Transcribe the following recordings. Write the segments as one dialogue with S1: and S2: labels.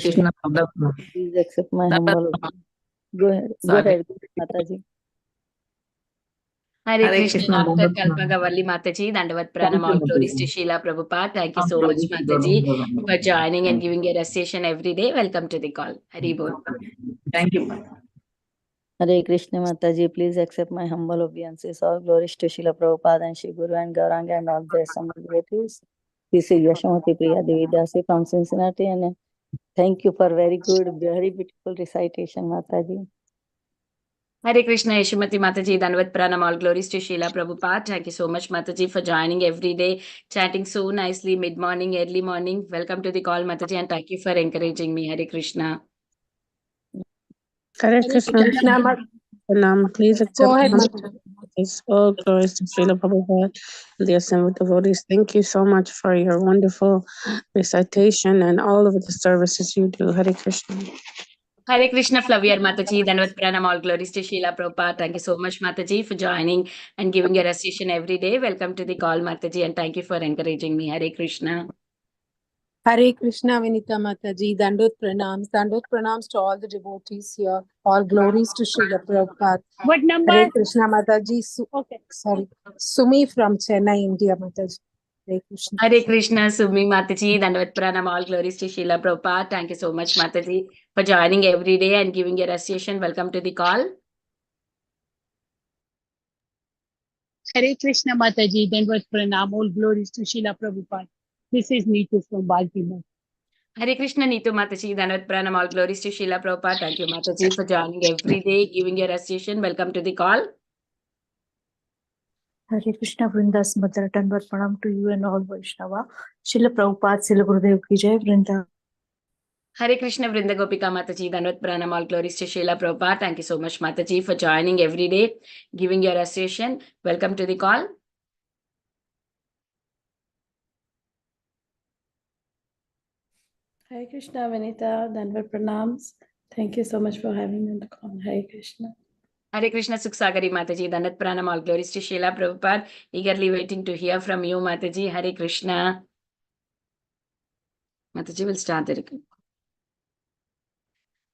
S1: Krishna.
S2: Please accept my humble. Go ahead, Mataji.
S3: Hare Krishna, Dr. Kalpagavalli Mataji, Dandavat Pranam, all glories to Srila Prabhupada. Thank you so much, Mataji, for joining and giving your session every day. Welcome to the call. Hari Bol.
S1: Thank you.
S2: Hare Krishna Mataji, please accept my humble obeisances. All glories to Srila Prabhupada and Shri Guru and Gauranga and all their assembled relatives. This is Yashamati Priya Devi Dasi from Cincinnati, and thank you for very good, very beautiful recitation, Mataji.
S3: Hare Krishna, Yashumati Mataji, Dandavat Pranam, all glories to Srila Prabhupada. Thank you so much, Mataji, for joining every day, chatting so nicely, mid-morning, early morning. Welcome to the call, Mataji, and thank you for encouraging me. Hare Krishna.
S4: Hare Krishna. Please accept all glories to Srila Prabhupada and the assembled devotees. Thank you so much for your wonderful recitation and all of the services you do. Hare Krishna.
S3: Hare Krishna, Flavier Mataji, Dandavat Pranam, all glories to Srila Prabhupada. Thank you so much, Mataji, for joining and giving your session every day. Welcome to the call, Mataji, and thank you for encouraging me. Hare Krishna.
S5: Hare Krishna, Vinita Mataji, Dandot pranams to all the devotees here. All glories to Srila Prabhupada.
S3: What number?
S5: Hare Krishna Mataji. Sumi from Chennai, India, Mataji. Hare Krishna.
S3: Hare Krishna, Sumi Mataji, Dandavat Pranam, all glories to Srila Prabhupada. Thank you so much, Mataji, for joining every day and giving your session. Welcome to the call.
S6: Hare Krishna Mataji, Dandavat Pranam, all glories to Srila Prabhupada. This is Neetu from Baltimore.
S3: Hare Krishna, Neetu Mataji, Dandavat Pranam, all glories to Srila Prabhupada. Thank you, Mataji, for joining every day, giving your session. Welcome to the call.
S7: Hare Krishna, Vrinda's mother, Dandavat Pranam to you and all Vaishnava. Srila Prabhupada, Srila Gurudev ki jai, Vrinda.
S3: Hare Krishna, Vrinda Gopika Mataji, Dandavat Pranam, all glories to Srila Prabhupada. Thank you so much, Mataji, for joining every day, giving your session. Welcome to the call.
S8: Hare Krishna, Vinita, Dandavat Pranams. Thank you so much for having me on the call. Hare Krishna.
S3: Hare Krishna, Sukha Sagari Mataji, Dandavat Pranam, all glories to Srila Prabhupada. Eagerly waiting to hear from you, Mataji. Hare Krishna. Mataji will start the recording.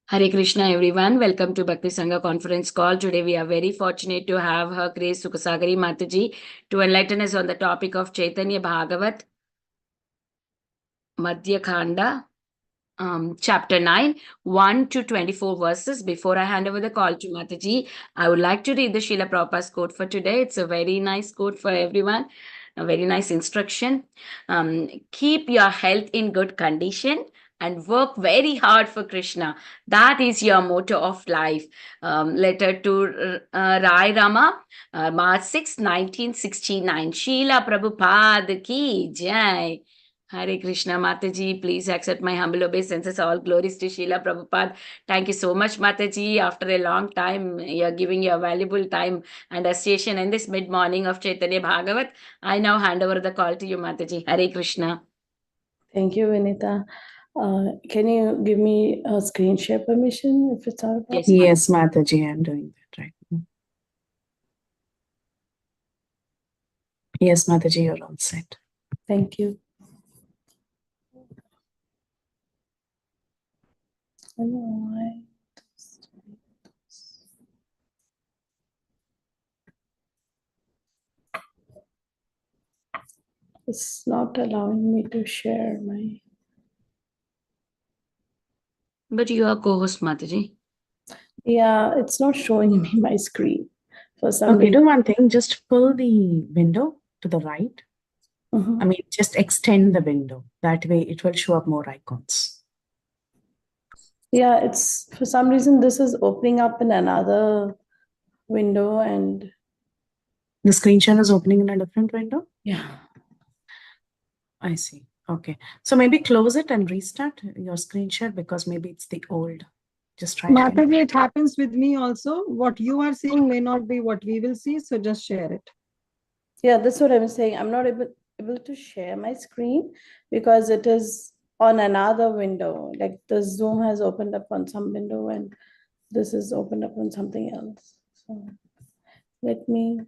S3: Hare Krishna, everyone. Welcome to Bhakti Sanga conference call. Today we are very fortunate to have Her Grace Sukha Sagari Mataji to enlighten us on the topic of Chaitanya Bhagawat, Madhya Khanda, chapter 9, 1-24 verses. Before I hand over the call to Mataji, I would like to read the Srila Prabhupada's quote for today. It's a very nice quote for everyone, a very nice instruction. Keep your health in good condition and work very hard for Krishna. That is your motto of life. Letter to Rai Rama, March 6, 1969. Srila Prabhupada ki jai. Hare Krishna, Mataji, please accept my humble obeisances. All glories to Srila Prabhupada. Thank you so much, Mataji. After a long time, you're giving your valuable time and association in this mid-morning of Chaitanya Bhagavat. I now hand over the call to you, Mataji. Hare Krishna.
S8: Thank you, Vinita. Can you give me a screen share permission if it's all right?
S1: Yes, Mataji, I'm doing that right now. Yes, Mataji, you're all set.
S8: Thank you. It's not allowing me to share my...
S3: But you are co-host, Mataji.
S8: Yeah, it's not showing me my screen. For some
S1: Okay,
S8: reason.
S1: do one thing. Just pull the window to the right. I mean, just extend the window. That way it will show up more icons.
S8: Yeah, it's for some reason this is opening up in another window and
S1: the screen share is opening in a different window?
S8: Yeah.
S1: I see. Okay. So maybe close it and restart your screen share because maybe it's the old. Just try
S9: Mataji, it happens with me also. What you are seeing may not be what we will see. So just share it.
S8: Yeah, that's what I'm saying. I'm not able to share my screen because it is on another window. Like the Zoom has opened up on some window and this is opened up on something else. So let me.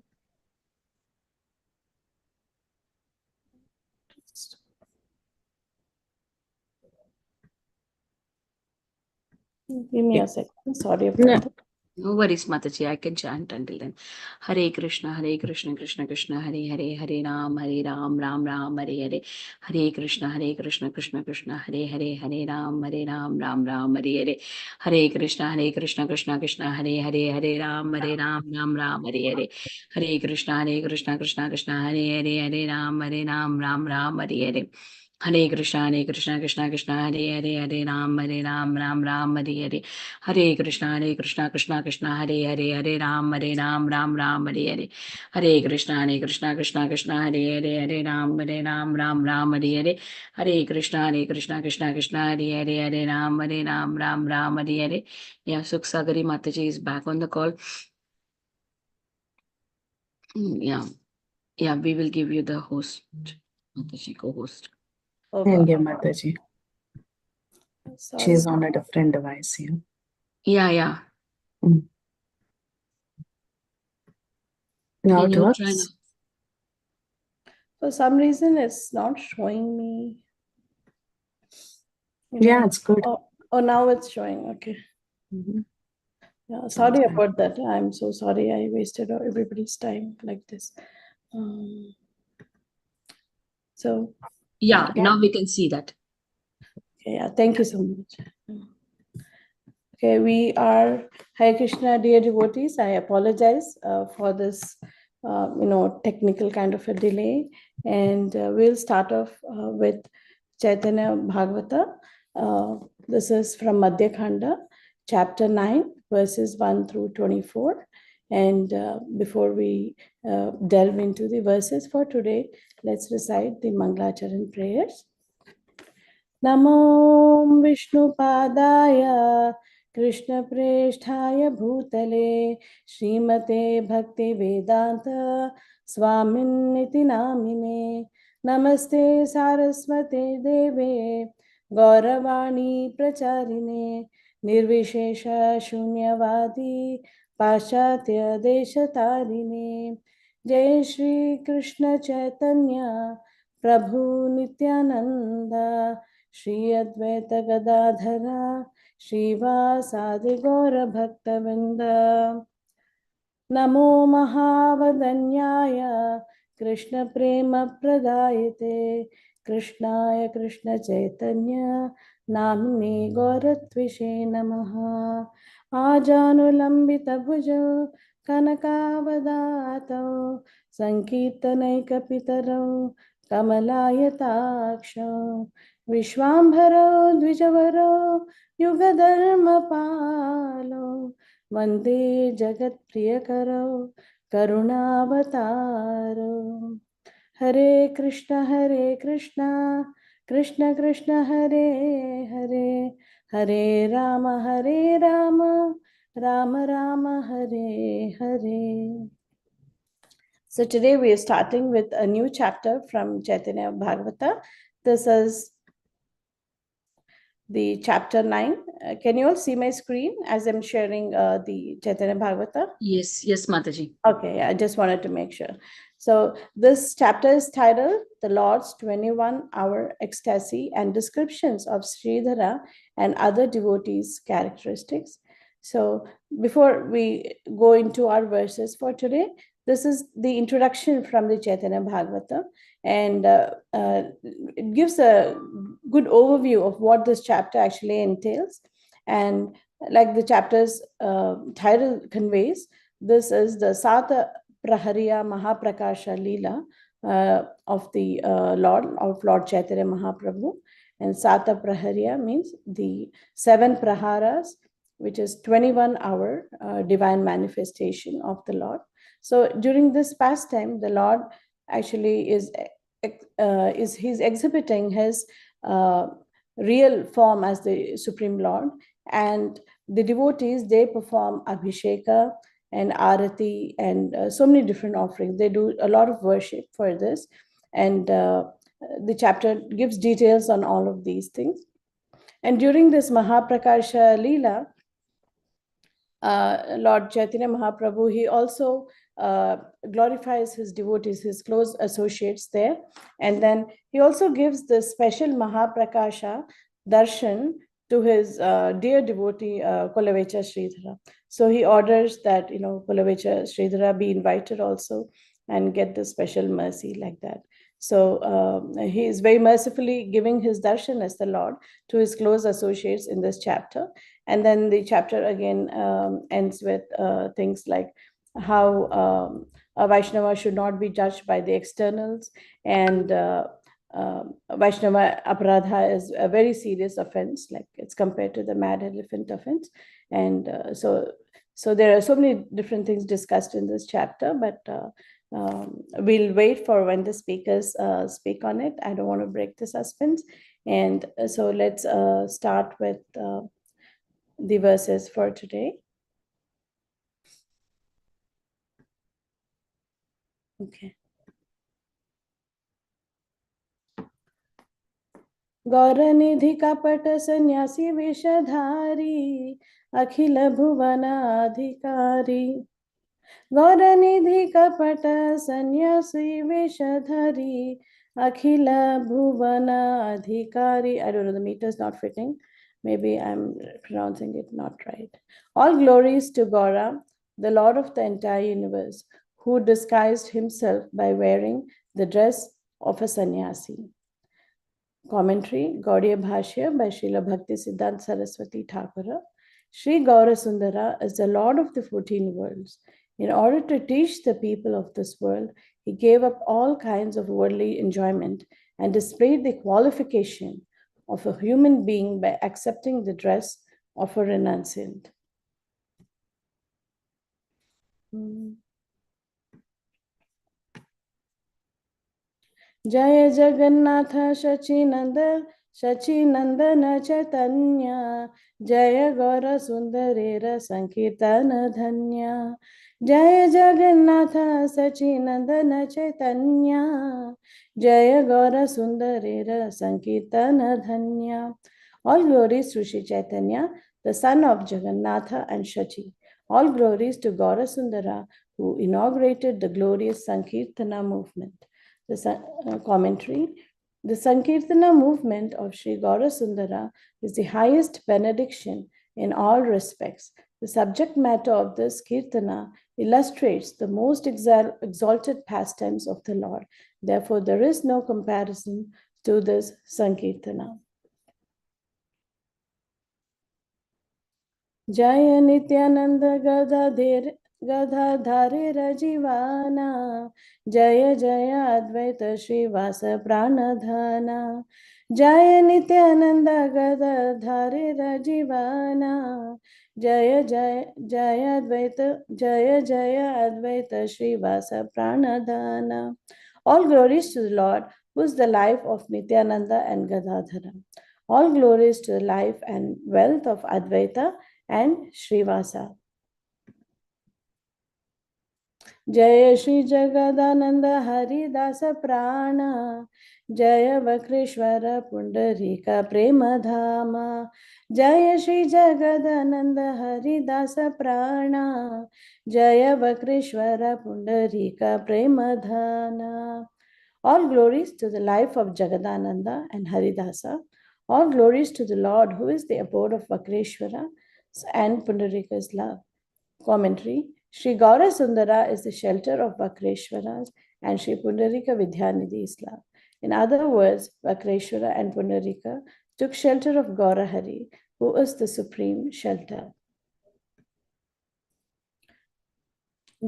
S8: Give me a second. Sorry about
S1: No.
S8: that.
S3: No worries, Mataji. I can chant until then. Hare Krishna, Krishna Krishna, Hare Hare, Hare Ram, Ram Ram, Hare Hare. Hare Krishna, Krishna Krishna, Hare Hare, Hare Ram, Ram Ram, Hare Hare. Hare Krishna, Krishna Krishna, Hare Hare, Hare Ram, Ram, Hare Hare. Hare Krishna, Krishna Krishna, Hare Hare, Hare Ram, Ram, Hare Hare. Hare Krishna, Krishna, Hare Hare, Hare Ram, Ram, Hare Hare. Hare Krishna, Krishna, Hare Hare, Hare Ram, Ram, Hare Hare. Hare Krishna, Krishna, Hare Hare, Hare Ram, Ram, Hare Hare. Hare Krishna, Krishna, Hare Hare, Hare Ram, Ram, Hare Hare. Yeah, Sukha Sagari Mataji is back on the call. Yeah, we will give you the host, Mataji, co-host.
S1: Thank you, Mataji.
S8: Sorry.
S1: She's on a different device here.
S3: Yeah.
S1: Now
S3: Can
S1: it
S3: you
S1: works?
S3: try now?
S8: For some reason, it's not showing me.
S1: Yeah, it's good.
S8: Oh, now it's showing. Okay. Yeah, sorry about that. I'm so sorry. I wasted everybody's time like this. So.
S3: Yeah, now we can see that.
S8: Okay, yeah, thank you so much. Okay, we are Hare Krishna, dear devotees. I apologize for this, technical kind of a delay, and we'll start off with Chaitanya Bhagavata. This is from Madhya Khanda, chapter 9, verses 1 through 24. And before we delve into the verses for today, let's recite the Mangalacharan prayers. Namo Vishnupadaya Krishna Preshthaya Bhutale Srimate Bhakti Vedanta Swaminiti Namine Namaste Saraswate Deve Gauravani Pracharine Nirvishesha Shunyavadi Paschatya Deshatarine Jai Shri Krishna Chaitanya Prabhu Nityananda Shri Advaita Gadadhara Srivasa Gaura Bhaktavinda Namo Mahavadanyaya Krishna Prema Pradayate Krishnaya Krishna Chaitanya Namne Gauratvishe Namaha Ajanulambita Bhujau Kanakavadato Sankirtanaikapitaro Kamalayataksha Vishwambharo Dvijavaro Yugadharmapalo Vande Jagat Priyakaro Karunavataro Hare Krishna Krishna Krishna Hare Hare Hare Rama Rama Rama Hare Hare. So today we are starting with a new chapter from Chaitanya Bhagavata. This is the chapter 9. Can you all see my screen as I'm sharing the Chaitanya Bhagavata?
S3: Yes, Mataji.
S8: Okay, I just wanted to make sure. So this chapter is titled The Lord's 21-Hour Ecstasy and Descriptions of Sridhara and Other Devotees' Characteristics. So before we go into our verses for today, this is the introduction from the Chaitanya Bhagavata, and it gives a good overview of what this chapter actually entails. And like the chapter's title conveys, this is the sāta-prahariyā-mahā-prakāśa Leela of the Lord Chaitanya Mahaprabhu. And sāta-prahariyā means the 7 praharas, which is 21-hour divine manifestation of the Lord. So during this pastime, the Lord actually is he's exhibiting his real form as the Supreme Lord, and the devotees, they perform abhisheka and arati and so many different offerings. They do a lot of worship for this, and the chapter gives details on all of these things. And during this Mahaprakasha Leela, Lord Chaitanya Mahaprabhu, he also glorifies his devotees, his close associates there. And then he also gives the special Mahaprakasha darshan to his dear devotee Kulavecha Sridhara. So he orders that Kulavecha Sridhara be invited also and get the special mercy like that. So he is very mercifully giving his darshan as the Lord to his close associates in this chapter. And then the chapter again ends with things like how a Vaishnava should not be judged by the externals, and Vaishnava aparadha is a very serious offense, like it's compared to the mad elephant offense. And so there are so many different things discussed in this chapter, but we'll wait for when the speakers speak on it. I don't want to break the suspense. And so let's start with the verses for today. Okay. गौरनिधि कपट सन्यासी विषधारी अखिल भुवन अधिकारी गौरनिधि कपट सन्यासी विषधारी अखिल भुवन अधिकारी. I don't know, the meter is not fitting. Maybe I'm pronouncing it not right. All glories to Gaura, the Lord of the entire universe, who disguised himself by wearing the dress of a sannyasi. Commentary, Gaudiya Bhashya by Srila Bhakti Siddhanta Saraswati Thakura. Śrī Gaurasundara is the Lord of the 14 worlds. In order to teach the people of this world, he gave up all kinds of worldly enjoyment and displayed the qualification of a human being by accepting the dress of a renunciant. Jaya Jagannath Ratha Shachinandana Chaitanya Jaya Gaurasundara Sankirtan Dhanya Jaya Jagannath Shachinandana Chaitanya Jaya Gaurasundara Sankirtan Dhanya. All glories to Sri Caitanya, the son of Jagannatha and Shachi. All glories to Gaurasundara, who inaugurated the glorious Sankirtana movement. The commentary. The Sankirtana movement of Śrī Gaurasundara is the highest benediction in all respects. The subject matter of this Kirtana illustrates the most exalted pastimes of the Lord. Therefore, there is no comparison to this Sankirtana. Jaya Nityananda Gadadhare Rajivana Jaya Jaya Advaita Srivasa Pranadhana Jaya Nityananda Gadadhare Rajivana Jaya Jaya Jaya Advaita Srivasa Pranadhana. All glories to the Lord, who is the life of Nityananda and Gadadhara. All glories to the life and wealth of Advaita and Srivasa. Jaya Shri Jagadananda Haridasa Prana Jaya Vakreshwara Pundarika Premadhama Jaya Shri Jagadananda Haridasa Prana Jaya Vakreshwara Pundarika Premadhana. All glories to the life of Jagadananda and Haridasa. All glories to the Lord, who is the abode of Vakreshwara and Pundarika's love. Commentary. Śrī Gaurasundara is the shelter of Vakreshwara's and Śrī Pundarika Vidyanidhi's love. In other words, Vakreshwara and Pundarika took shelter of Gaurahari, who is the supreme shelter.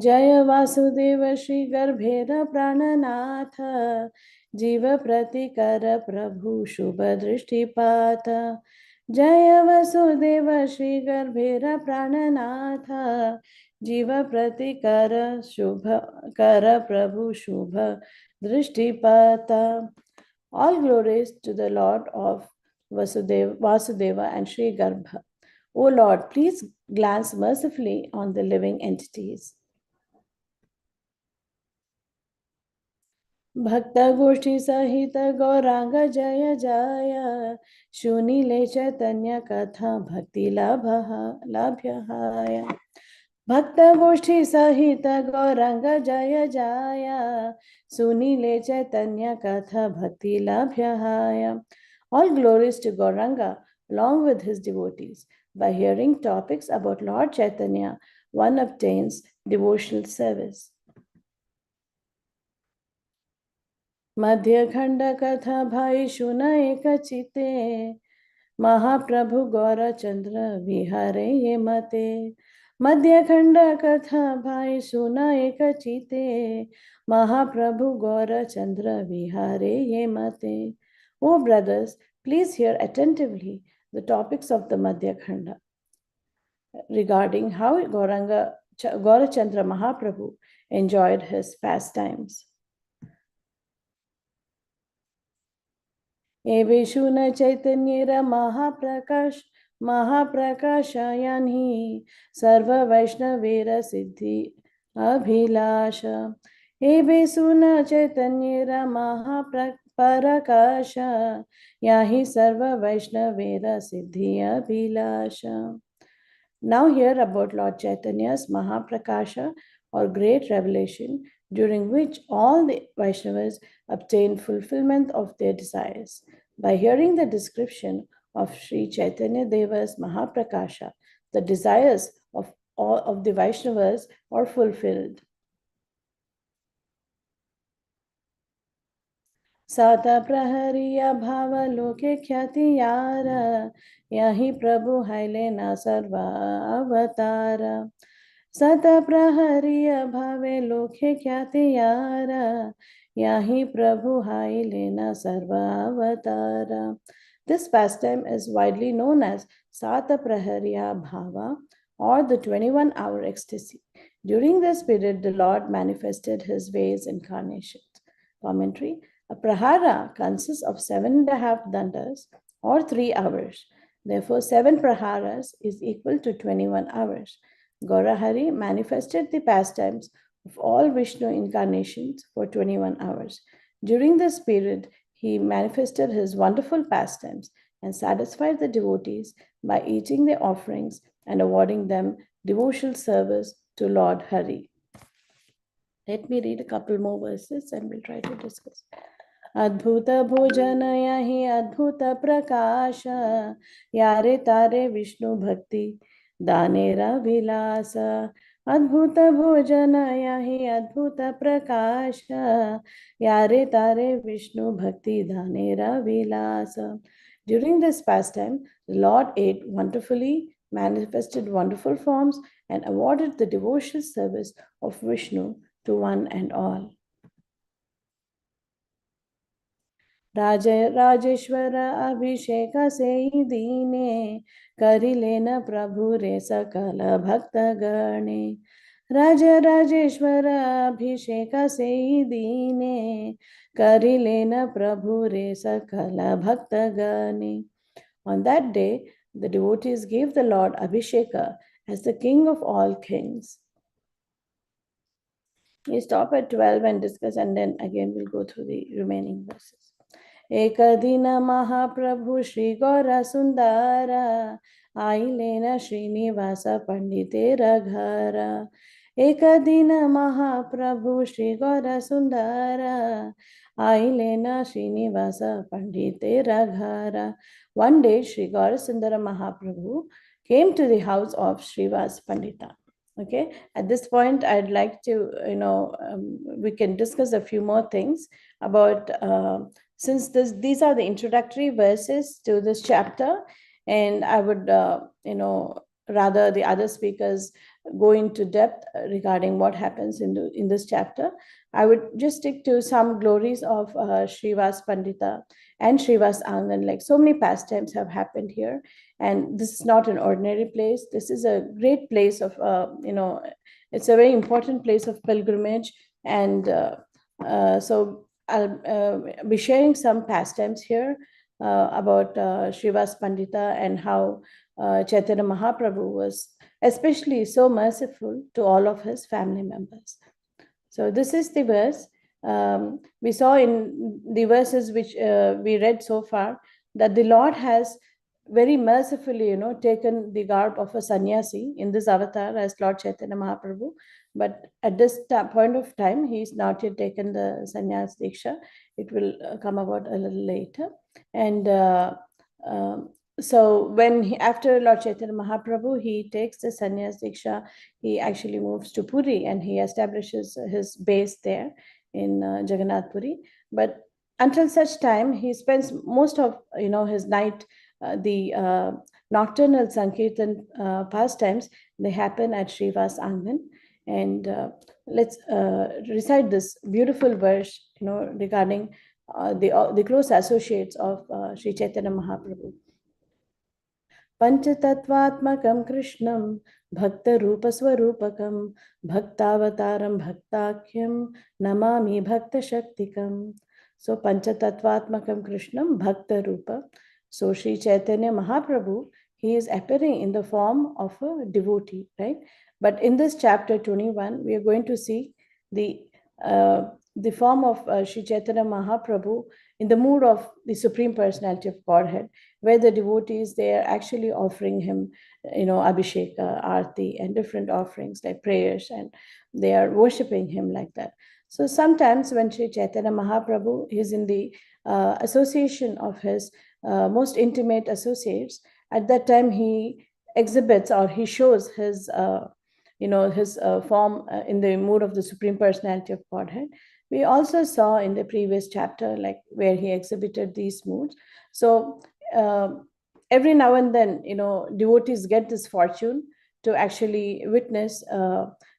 S8: Jaya Vasudeva Shri Garbhera Prananatha Jiva Pratikara Prabhu Shubha Drishtipata Jaya Vasudeva Shri Garbhera Prananatha Jiva Pratikara Shubha Kara Prabhu Shubha Drishtipata. All glories to the Lord of Vasudeva and Shri Garbha. O Lord, please glance mercifully on the living entities. Bhakta Goshti Sahita Gauranga Jaya Jaya Shunile Chaitanya Katha Bhakti Labhyahaya. Bhakta Goshti Sahita Gauranga Jaya Jaya Sunile Chaitanya Katha Bhakti Labhyahaya. All glories to Gauranga, along with his devotees. By hearing topics about Lord Chaitanya, one obtains devotional service. Madhya Khanda katha bhai shuna eka chite, Mahaprabhu Gaura Chandra vihare ye mate. Madhya Khanda katha bhai suna eka chite, Mahaprabhu Gaura Chandra vihare ye mate. O brothers, please hear attentively the topics of the Madhya Khanda regarding how Gaurachandra Mahaprabhu enjoyed his pastimes. Vishnu Chaitanya Mahaprakaśa yanhi Sarva Vaishnavera Siddhi Abhilasha. Vishnu Chaitanya Mahaprakaśa yahi Sarva Vaishnavera Siddhi Abhilasha. Now hear about Lord Chaitanya's Mahaprakāśa or great revelation, during which all the Vaishnavas obtain fulfillment of their desires. By hearing the description of Sri Caitanya Deva's Mahaprakāśa, the desires of all of the Vaishnavas are fulfilled. Sāta-prahariyā-mahā-prakāśa yahi Prabhu hailena sarva avatara. Sāta-prahariyā-mahā-prakāśa yahi Prabhu hailena sarva avatara. This pastime is widely known as sāta-prahariyā-bhava or the 21-hour ecstasy. During this period, the Lord manifested his various incarnations. Commentary. A prahara consists of 7.5 dandas or 3 hours. Therefore, 7 praharas is equal to 21 hours. Gaurahari manifested the pastimes of all Vishnu incarnations for 21 hours. During this period, he manifested his wonderful pastimes and satisfied the devotees by eating their offerings and awarding them devotional service to Lord Hari. Let me read a couple more verses and we'll try to discuss. Adbhuta bhojana yahi adbhuta prakāśa, yare tare Vishnu bhakti danera vilasa. Adbhuta bhojana yahi adbhuta prakāśa, yare tare Vishnu bhakti danera vilasa. During this pastime, the Lord ate wonderfully, manifested wonderful forms, and awarded the devotional service of Vishnu to one and all. Rajeshwara Abhisheka se dine, Karilena Prabhu re sakala bhakta gane. Rajeshwara Abhisheka se dine, Karilena Prabhu re sakala bhakta gane. On that day, the devotees gave the Lord Abhisheka as the king of all kings. We stop at 12 and discuss, and then again we'll go through the remaining verses. Ekadina Mahaprabhu Śrī Gaurasundara Ailena Srinivasa Panditera Ghara. Ekadina Mahaprabhu Śrī Gaurasundara Ailena Srinivasa Panditera Ghara. One day, Sri Gaurasundara Mahaprabhu came to the house of Srivasa Pandita. Okay, at this point, I'd like to, we can discuss a few more things about, since these are the introductory verses to this chapter, and I would, rather the other speakers go into depth regarding what happens in this chapter, I would just stick to some glories of Srivasa Pandita and Srivasa Angan. Like so many pastimes have happened here, and this is not an ordinary place. This is a great place of, it's a very important place of pilgrimage, and so I'll be sharing some pastimes here about Srivasa Pandita and how Chaitanya Mahaprabhu was especially so merciful to all of his family members. So this is the verse. We saw in the verses which we read so far that the Lord has very mercifully, taken the garb of a sannyasi in this avatar as Lord Chaitanya Mahaprabhu. But at this point of time, he's not yet taken the sannyas diksha. It will come about a little later. And so when after Lord Chaitanya Mahaprabhu, he takes the sannyas diksha, he actually moves to Puri and he establishes his base there in Jagannath Puri. But until such time, he spends most of his night, the nocturnal Sankirtan pastimes, they happen at Srivasa Angan. And let's recite this beautiful verse, regarding the close associates of Sri Caitanya Mahaprabhu. पंचतत्वात्मकं कृष्णं भक्तरूपस्वरूपकं भक्तावतारं भक्ताख्यं Namami भक्तशक्तिकम्. So Panchatattvatmakam Krishnam Bhakta Rupa. So Sri Caitanya Mahaprabhu, he is appearing in the form of a devotee, right? But in this chapter 21, we are going to see the form of Sri Caitanya Mahaprabhu in the mood of the Supreme Personality of Godhead, where the devotees, they are actually offering him, Abhisheka, Aarti, and different offerings like prayers, and they are worshipping him like that. So sometimes when Sri Caitanya Mahaprabhu is in the association of his most intimate associates, at that time he exhibits or he shows his, his form in the mood of the Supreme Personality of Godhead. We also saw in the previous chapter, like where he exhibited these moods. So every now and then, devotees get this fortune to actually witness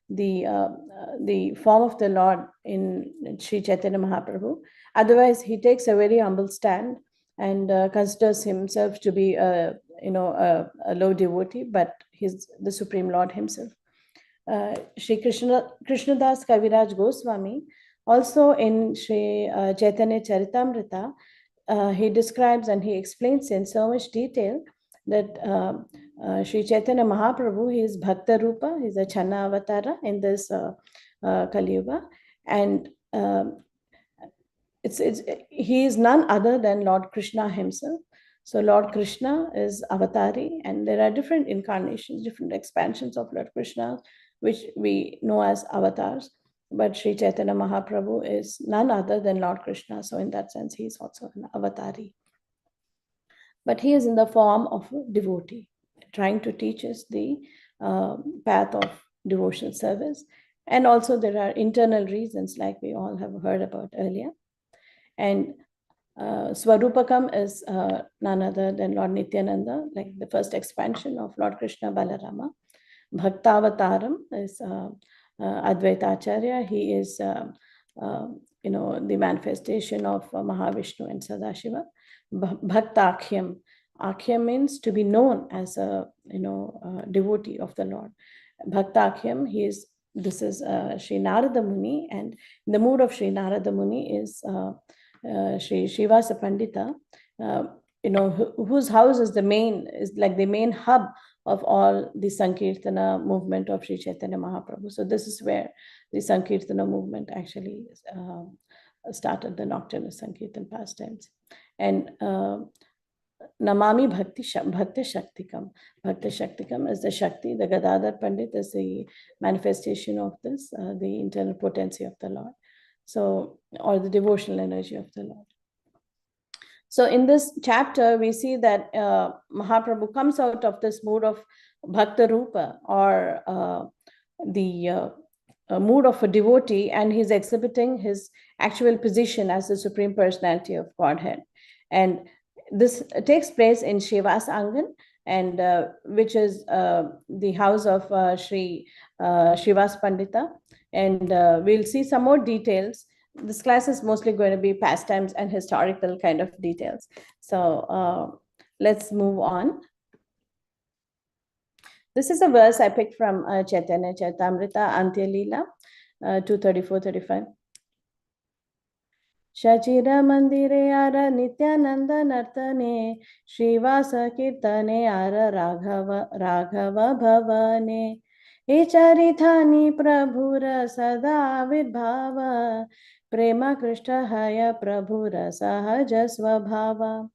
S8: the form of the Lord in Sri Caitanya Mahaprabhu. Otherwise, he takes a very humble stand and considers himself to be a low devotee, but he's the Supreme Lord himself. Sri Krishnadas Kaviraj Goswami, also in Sri Chaitanya Charitamrita, he describes and he explains in so much detail that Sri Caitanya Mahaprabhu, he is Bhakta Rupa, he is a Channa Avatara in this Kali Yuga, and he is none other than Lord Krishna himself. So Lord Krishna is Avatari, and there are different incarnations, different expansions of Lord Krishna, which we know as avatars. But Sri Caitanya Mahaprabhu is none other than Lord Krishna. So in that sense, he is also an avatari. But he is in the form of a devotee, trying to teach us the path of devotional service. And also there are internal reasons, like we all have heard about earlier. And Swarupakam is none other than Lord Nityananda, like the first expansion of Lord Krishna Balarama. Bhaktavataram is Advaita Acharya. He is the manifestation of Mahavishnu and Sadashiva. Bhaktakhyam. Akhyam means to be known as a devotee of the Lord. Bhaktakhyam, this is Sri Narada Muni, and in the mood of Sri Narada Muni is Sri Srivasa Pandita, whose house is the main hub of all the Sankirtana movement of Sri Caitanya Mahaprabhu. So this is where the Sankirtana movement actually started, the nocturnal Sankirtan pastimes. And Namami Bhakti Shaktikam. Bhakti Shaktikam is the Shakti. The Gadadhar Pandit is the manifestation of this, the internal potency of the Lord. So, or the devotional energy of the Lord. So in this chapter, we see that Mahaprabhu comes out of this mood of Bhakta Rupa, or the mood of a devotee, and he's exhibiting his actual position as the Supreme Personality of Godhead. And this takes place in Srivasa Angan, and which is the house of Srivasa Pandita. And we'll see some more details. This class is mostly going to be pastimes and historical kind of details. So let's move on. This is a verse I picked from Chaitanya Charitamrita, Antya Leela, 234-35. Shachira mandire ara Nityananda nartane, Srivasa kirtane ara Raghava bhavane, Echarithani prabhura sada virbhava, Prema krishtahaya prabhura sahaja swabhava.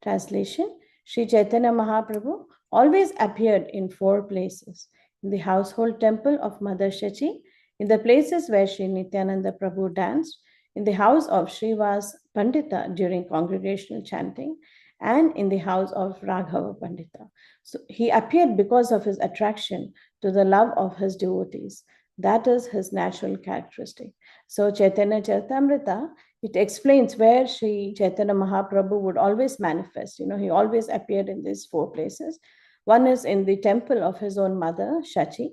S8: Translation: Sri Caitanya Mahaprabhu always appeared in 4 places: in the household temple of Mother Shachi, in the places where Sri Nityananda Prabhu danced, in the house of Srivasa Pandita during congregational chanting, and in the house of Raghava Pandita. So he appeared because of his attraction to the love of his devotees. That is his natural characteristic. So Chaitanya Charitamrita, it explains where Sri Caitanya Mahaprabhu would always manifest. He always appeared in these 4 places. One is in the temple of his own mother, Shachi,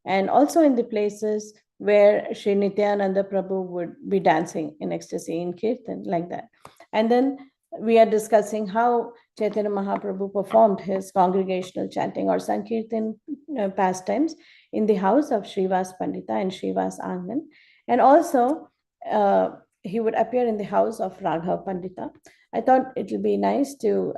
S8: and also in the places where Sri Nityananda Prabhu would be dancing in ecstasy in Kirtan, like that. And then we are discussing how Chaitanya Mahaprabhu performed his congregational chanting or Sankirtan pastimes in the house of Srivasa Pandita and Srivasa Angan. And also, he would appear in the house of Raghava Pandita. I thought it would be nice to,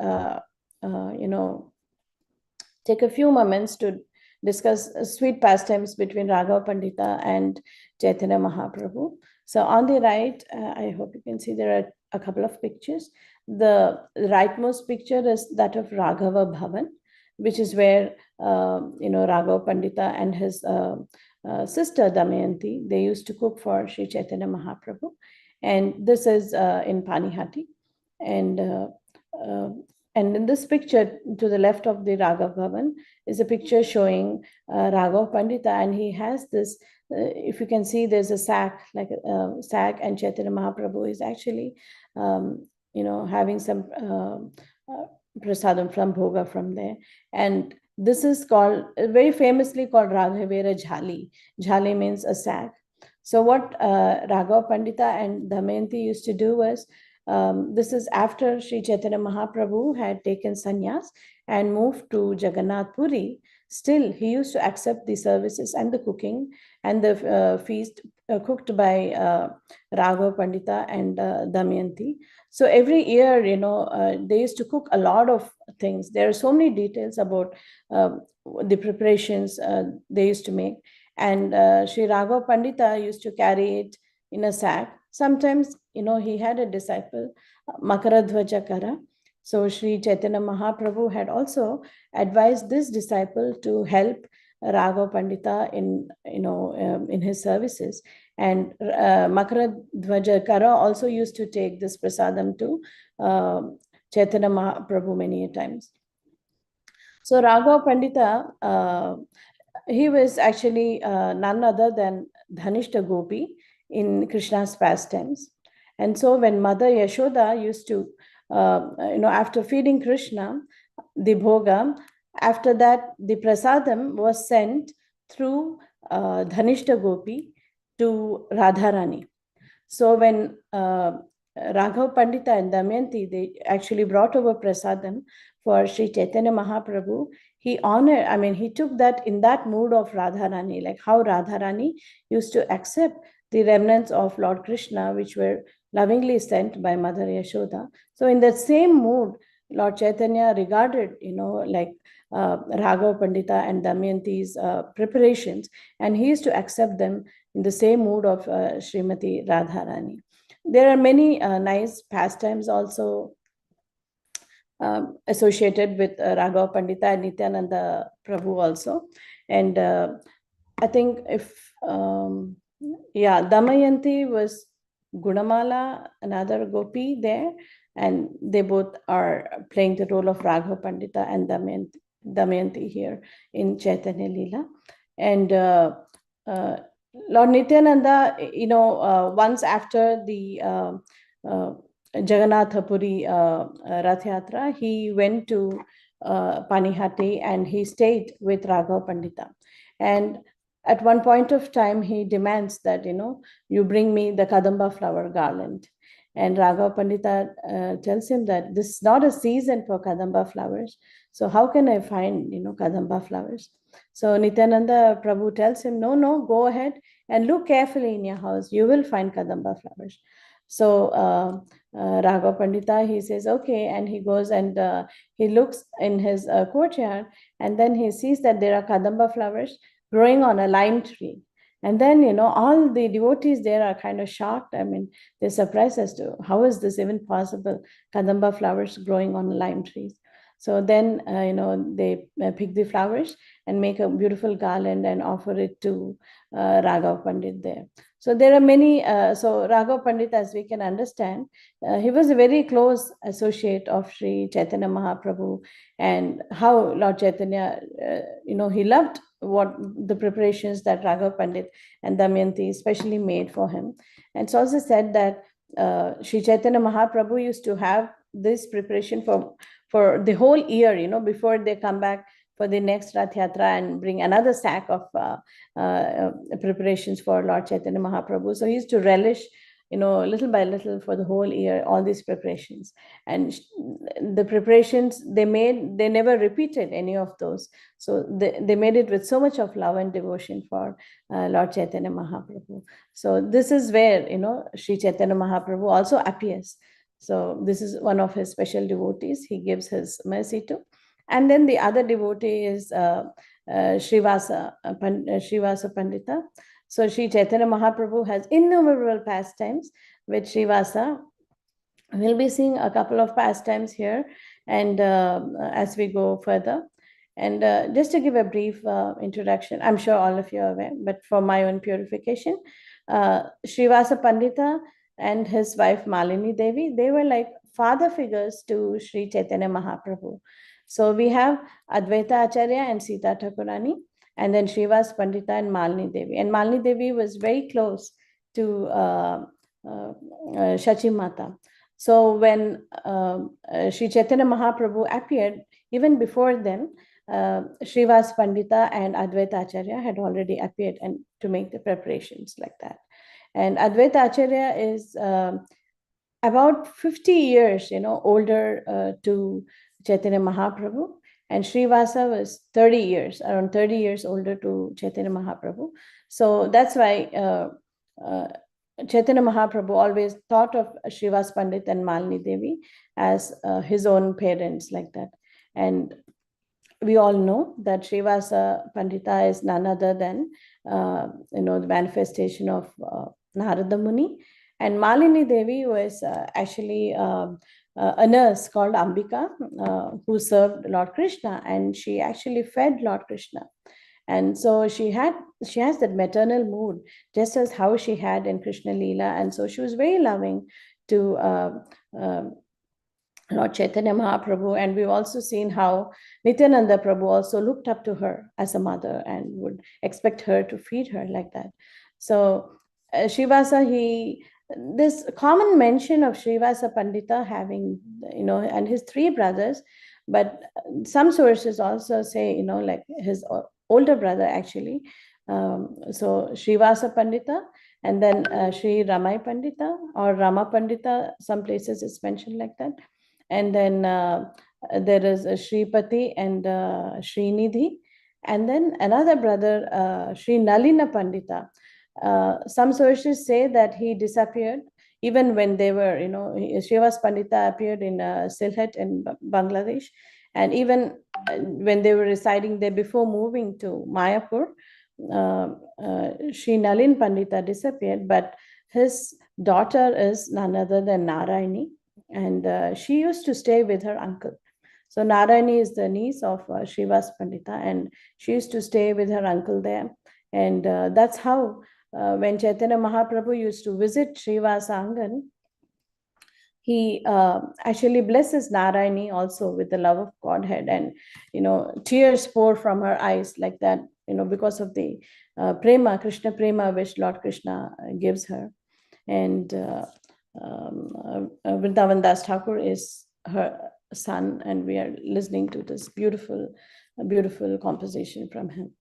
S8: take a few moments to discuss sweet pastimes between Raghava Pandita and Chaitanya Mahaprabhu. So on the right, I hope you can see there are a couple of pictures. The rightmost picture is that of Raghava Bhavan, which is where, Raghava Pandita and his sister Damayanti, they used to cook for Sri Caitanya Mahaprabhu. And this is in Panihati. And in this picture, to the left of the Raghav Bhavan, is a picture showing Raghav Pandita, and he has this, if you can see, there's a sack, like a sack, and Chaitanya Mahaprabhu is actually, having some prasadam from Bhoga from there. And this is called, very famously called Raghavera Jhali. Jhali means a sack. So what Raghav Pandita and Damayanti used to do was, this is after Sri Caitanya Mahaprabhu had taken sannyas and moved to Jagannath Puri. Still, he used to accept the services and the cooking and the feast cooked by Raghava Pandita and Damayanti. So every year, they used to cook a lot of things. There are so many details about the preparations they used to make. And Sri Raghava Pandita used to carry it in a sack. Sometimes, he had a disciple, Makaradhvaja Kara. So Sri Caitanya Mahaprabhu had also advised this disciple to help Raghava Pandita in his services. And Makaradhvaja Kara also used to take this prasadam to Chaitanya Mahaprabhu many times. So Raghava Pandita, he was actually none other than Dhanishta Gopi in Krishna's pastimes. And so when Mother Yashoda used to, after feeding Krishna, the bhoga, after that, the prasadam was sent through Dhanishta Gopi to Radharani. So when Raghav Pandita and Damayanti, they actually brought over prasadam for Sri Caitanya Mahaprabhu, he took that in that mood of Radharani, like how Radharani used to accept the remnants of Lord Krishna, which were lovingly sent by Mother Yashoda. So in that same mood, Lord Chaitanya regarded, Raghava Pandita and Damayanti's preparations, and he used to accept them in the same mood of Srimati Radharani. There are many nice pastimes also associated with Raghava Pandita and Nityananda Prabhu also. And I think if, Damayanti was Gunamala, another Gopi there, and they both are playing the role of Raghava Pandita and Damayanti here in Chaitanya Leela. And Lord Nityananda, once after the Jagannath Puri Rath Yatra, he went to Panihati and he stayed with Raghava Pandita. And at one point of time, he demands that, you bring me the Kadamba flower garland. And Raghava Pandita tells him that this is not a season for Kadamba flowers. So how can I find, Kadamba flowers? So Nityananda Prabhu tells him, no, go ahead and look carefully in your house. You will find Kadamba flowers. So Raghava Pandita, he says, okay. And he goes and he looks in his courtyard, and then he sees that there are Kadamba flowers growing on a lime tree. And then, all the devotees there are kind of shocked. They're surprised as to how is this even possible? Kadamba flowers growing on lime trees. So then, they pick the flowers and make a beautiful garland and offer it to Raghava Pandit there. So there are many, so Raghav Pandit, as we can understand, he was a very close associate of Sri Caitanya Mahaprabhu, and how Lord Chaitanya, he loved what the preparations that Raghav Pandit and Damayanti especially made for him. And it's also said that Sri Caitanya Mahaprabhu used to have this preparation for the whole year, before they come back for the next Rath Yatra and bring another sack of preparations for Lord Chaitanya Mahaprabhu. So he used to relish, little by little for the whole year, all these preparations. And the preparations they made, they never repeated any of those. So they made it with so much of love and devotion for Lord Chaitanya Mahaprabhu. So this is where, Sri Chaitanya Mahaprabhu also appears. So this is one of his special devotees he gives his mercy to. And then the other devotee is Srivasa Pandita. So Sri Caitanya Mahaprabhu has innumerable pastimes with Srivasa. We'll be seeing a couple of pastimes here, and as we go further. And just to give a brief introduction, I'm sure all of you are aware, but for my own purification, Srivasa Pandita and his wife Malini Devi, they were like father figures to Sri Caitanya Mahaprabhu. So we have Advaita Acharya and Sita Thakurani, and then Srivasa Pandita and Malini Devi. And Malini Devi was very close to Shachi Mata. So when Sri Caitanya Mahaprabhu appeared, even before them, Srivasa Pandita and Advaita Acharya had already appeared and to make the preparations like that. And Advaita Acharya is about 50 years, older to Chaitanya Mahaprabhu, and Srivasa was 30 years, around 30 years older to Chaitanya Mahaprabhu. So that's why Chaitanya Mahaprabhu always thought of Srivasa Pandit and Malini Devi as his own parents like that. And we all know that Srivasa Pandita is none other than, the manifestation of Narada Muni. And Malini Devi was actually a nurse called Ambika who served Lord Krishna, and she actually fed Lord Krishna. And so she has that maternal mood, just as how she had in Krishna Leela. And so she was very loving to Lord Chaitanya Mahaprabhu. And we've also seen how Nityananda Prabhu also looked up to her as a mother and would expect her to feed her like that. So Srivasa, this common mention of Srivasa Pandita having, and his three brothers, but some sources also say, like his older brother actually. So Srivasa Pandita, and then Sri Ramai Pandita or Rama Pandita, some places it's mentioned like that. And then there is Sripati and Srinidhi, and then another brother, Sri Nalina Pandita. Some sources say that he disappeared even when they were, Srivasa Pandita appeared in Sylhet in Bangladesh. And even when they were residing there before moving to Mayapur, Sri Nalin Pandita disappeared, but his daughter is none other than Narayani, and she used to stay with her uncle. So Narayani is the niece of Srivasa Pandita, and she used to stay with her uncle there. And that's how when Chaitanya Mahaprabhu used to visit Srivasa Angan, he actually blesses Narayani also with the love of Godhead, and tears pour from her eyes like that, because of the prema, Krishna prema, which Lord Krishna gives her. And Vrindavan Das Thakur is her son, and we are listening to this beautiful composition from him.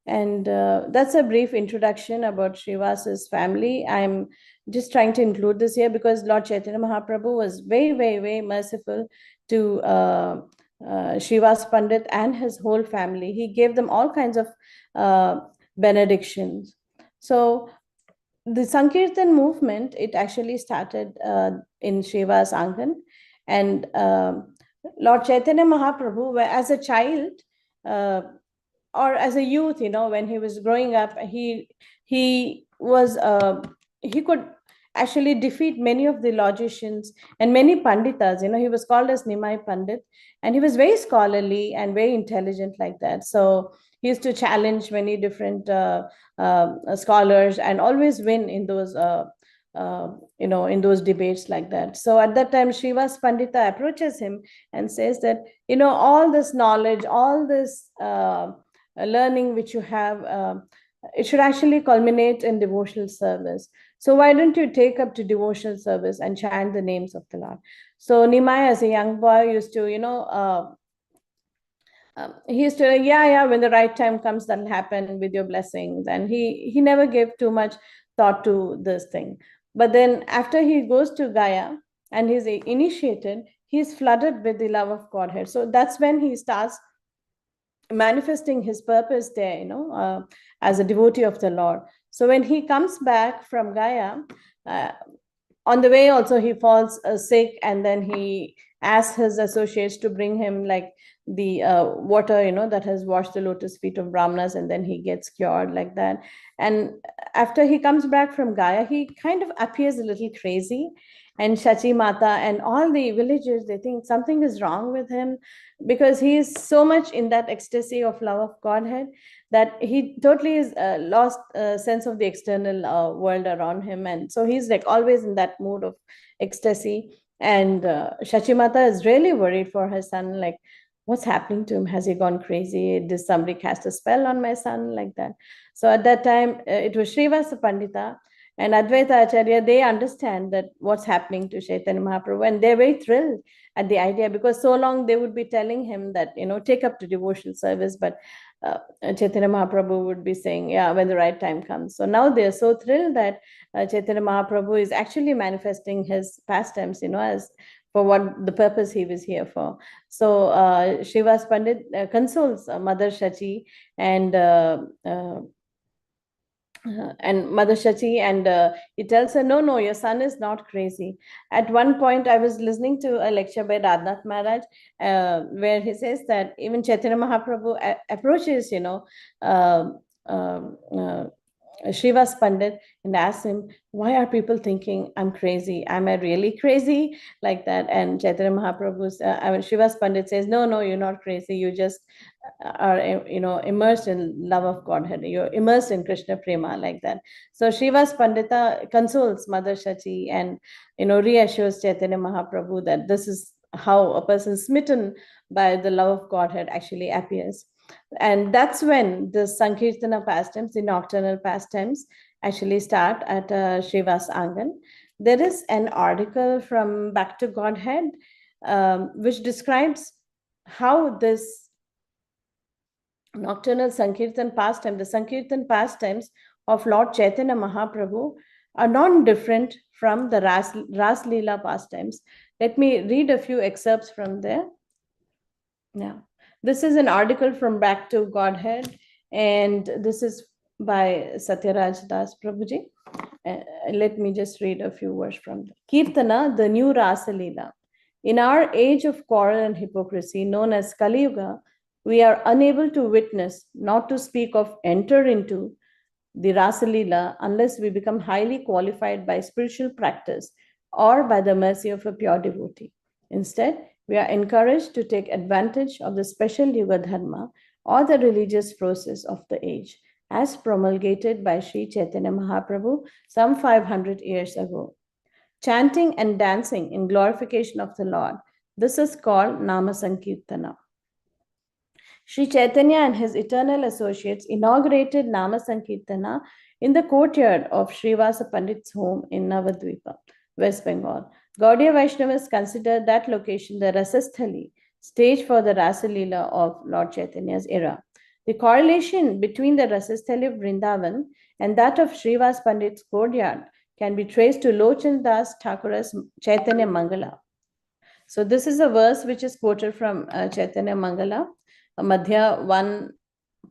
S8: And that's a brief introduction about Srivasa's family. I'm just trying to include this here because Lord Chaitanya Mahaprabhu was very, very, very merciful to Srivasa Pandit and his whole family. He gave them all kinds of benedictions. So the Sankirtan movement, it actually started in Srivasa Angan. And Lord Chaitanya Mahaprabhu, as a child, or as a youth, when he was growing up, he could actually defeat many of the logicians and many panditas. He was called as Nimai Pandit, and he was very scholarly and very intelligent like that. So he used to challenge many different scholars and always win in those in those debates like that. So at that time, Srivasa Pandita approaches him and says that, all this knowledge, all this learning which you have, it should actually culminate in devotional service. So why don't you take up to devotional service and chant the names of the Lord? So Nimai, as a young boy, used to, he used to, when the right time comes, that'll happen with your blessings. And he never gave too much thought to this thing. But then after he goes to Gaya and he's initiated, he's flooded with the love of Godhead. So that's when he starts manifesting his purpose there, as a devotee of the Lord. So when he comes back from Gaya, on the way also he falls sick, and then he asks his associates to bring him like the water, that has washed the lotus feet of Brahmanas, and then he gets cured like that. And after he comes back from Gaya, he kind of appears a little crazy, and Shachi Mata and all the villagers, they think something is wrong with him, because he is so much in that ecstasy of love of Godhead that he totally is lost sense of the external world around him. And so he's like always in that mood of ecstasy. And Shachi Mata is really worried for her son, like, what's happening to him? Has he gone crazy? Did somebody cast a spell on my son like that? So at that time, it was Srivasa Pandita and Advaita Acharya. They understand that what's happening to Chaitanya Mahaprabhu, and they're very thrilled at the idea, because so long they would be telling him that, take up to devotional service, but Chaitanya Mahaprabhu would be saying, when the right time comes. So now they're so thrilled that Chaitanya Mahaprabhu is actually manifesting his pastimes, as for what the purpose he was here for. So Srivasa Pandit consoles Mother Shachi and Mother Shachi, and he tells her, no, your son is not crazy. At one point, I was listening to a lecture by Radhanath Maharaj, where he says that even Chaitanya Mahaprabhu approaches, Srivasa Pandit and asks him, why are people thinking I'm crazy? Am I really crazy? Like that. And Chaitanya Mahaprabhu, Srivasa Pandit says, no, you're not crazy. You just are, immersed in love of Godhead. You're immersed in Krishna Prema, like that. So Srivasa Pandita consoles Mother Shachi and, reassures Chaitanya Mahaprabhu that this is how a person smitten by the love of Godhead actually appears. And that's when the Sankirtana pastimes, the nocturnal pastimes, actually start at Srivasa Angan. There is an article from Back to Godhead, which describes how this nocturnal Sankirtan pastime, the Sankirtan pastimes of Lord Chaitanya Mahaprabhu, are not different from the Ras Leela pastimes. Let me read a few excerpts from there. Yeah. This is an article from Back to Godhead, and this is by Satyaraj Das Prabhuji. Let me just read a few words from there. Kirtana, the new Rasa Leela. In our age of quarrel and hypocrisy, known as Kali Yuga, we are unable to witness, not to speak of enter into, the Rasa Leela unless we become highly qualified by spiritual practice or by the mercy of a pure devotee. Instead, we are encouraged to take advantage of the special Yuga Dharma or the religious process of the age, as promulgated by Sri Caitanya Mahaprabhu some 500 years ago. Chanting and dancing in glorification of the Lord, this is called Nama Sankirtana. Sri Caitanya and his eternal associates inaugurated Nama Sankirtana in the courtyard of Srivasa Pandit's home in Navadvipa, West Bengal. Gaudiya Vaishnavas consider that location the Rasasthali, stage for the Rasa Leela of Lord Chaitanya's era. The correlation between the Rasasthali of Vrindavan and that of Srivasa Pandit's courtyard can be traced to Lochan Das Thakura's Chaitanya Mangala. So this is a verse which is quoted from Chaitanya Mangala, Madhya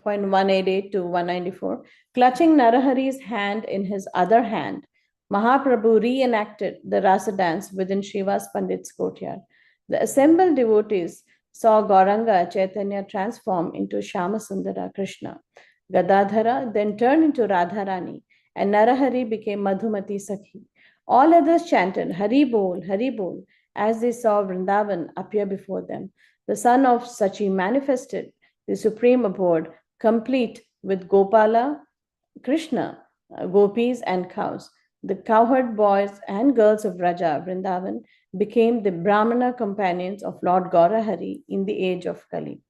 S8: 1.188 to 194. Clutching Narahari's hand in his other hand, Mahaprabhu reenacted the Rasa dance within Srivasa Pandit's courtyard. The assembled devotees saw Gauranga Chaitanya transform into Shyamasundara Krishna. Gadadhara then turned into Radharani, and Narahari became Madhumati Sakhi. All others chanted Hari Bol, as they saw Vrindavan appear before them. The son of Sachi manifested the supreme abode, complete with Gopala, Krishna, gopis, and cows. The cowherd boys and girls of Raja Vrindavan became the Brahmana companions of Lord Gaurahari in the age of Kali.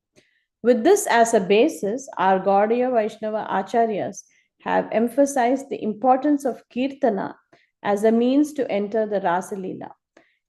S8: With this as a basis, our Gaudiya Vaishnava Acharyas have emphasized the importance of Kirtana as a means to enter the Rasa Leela.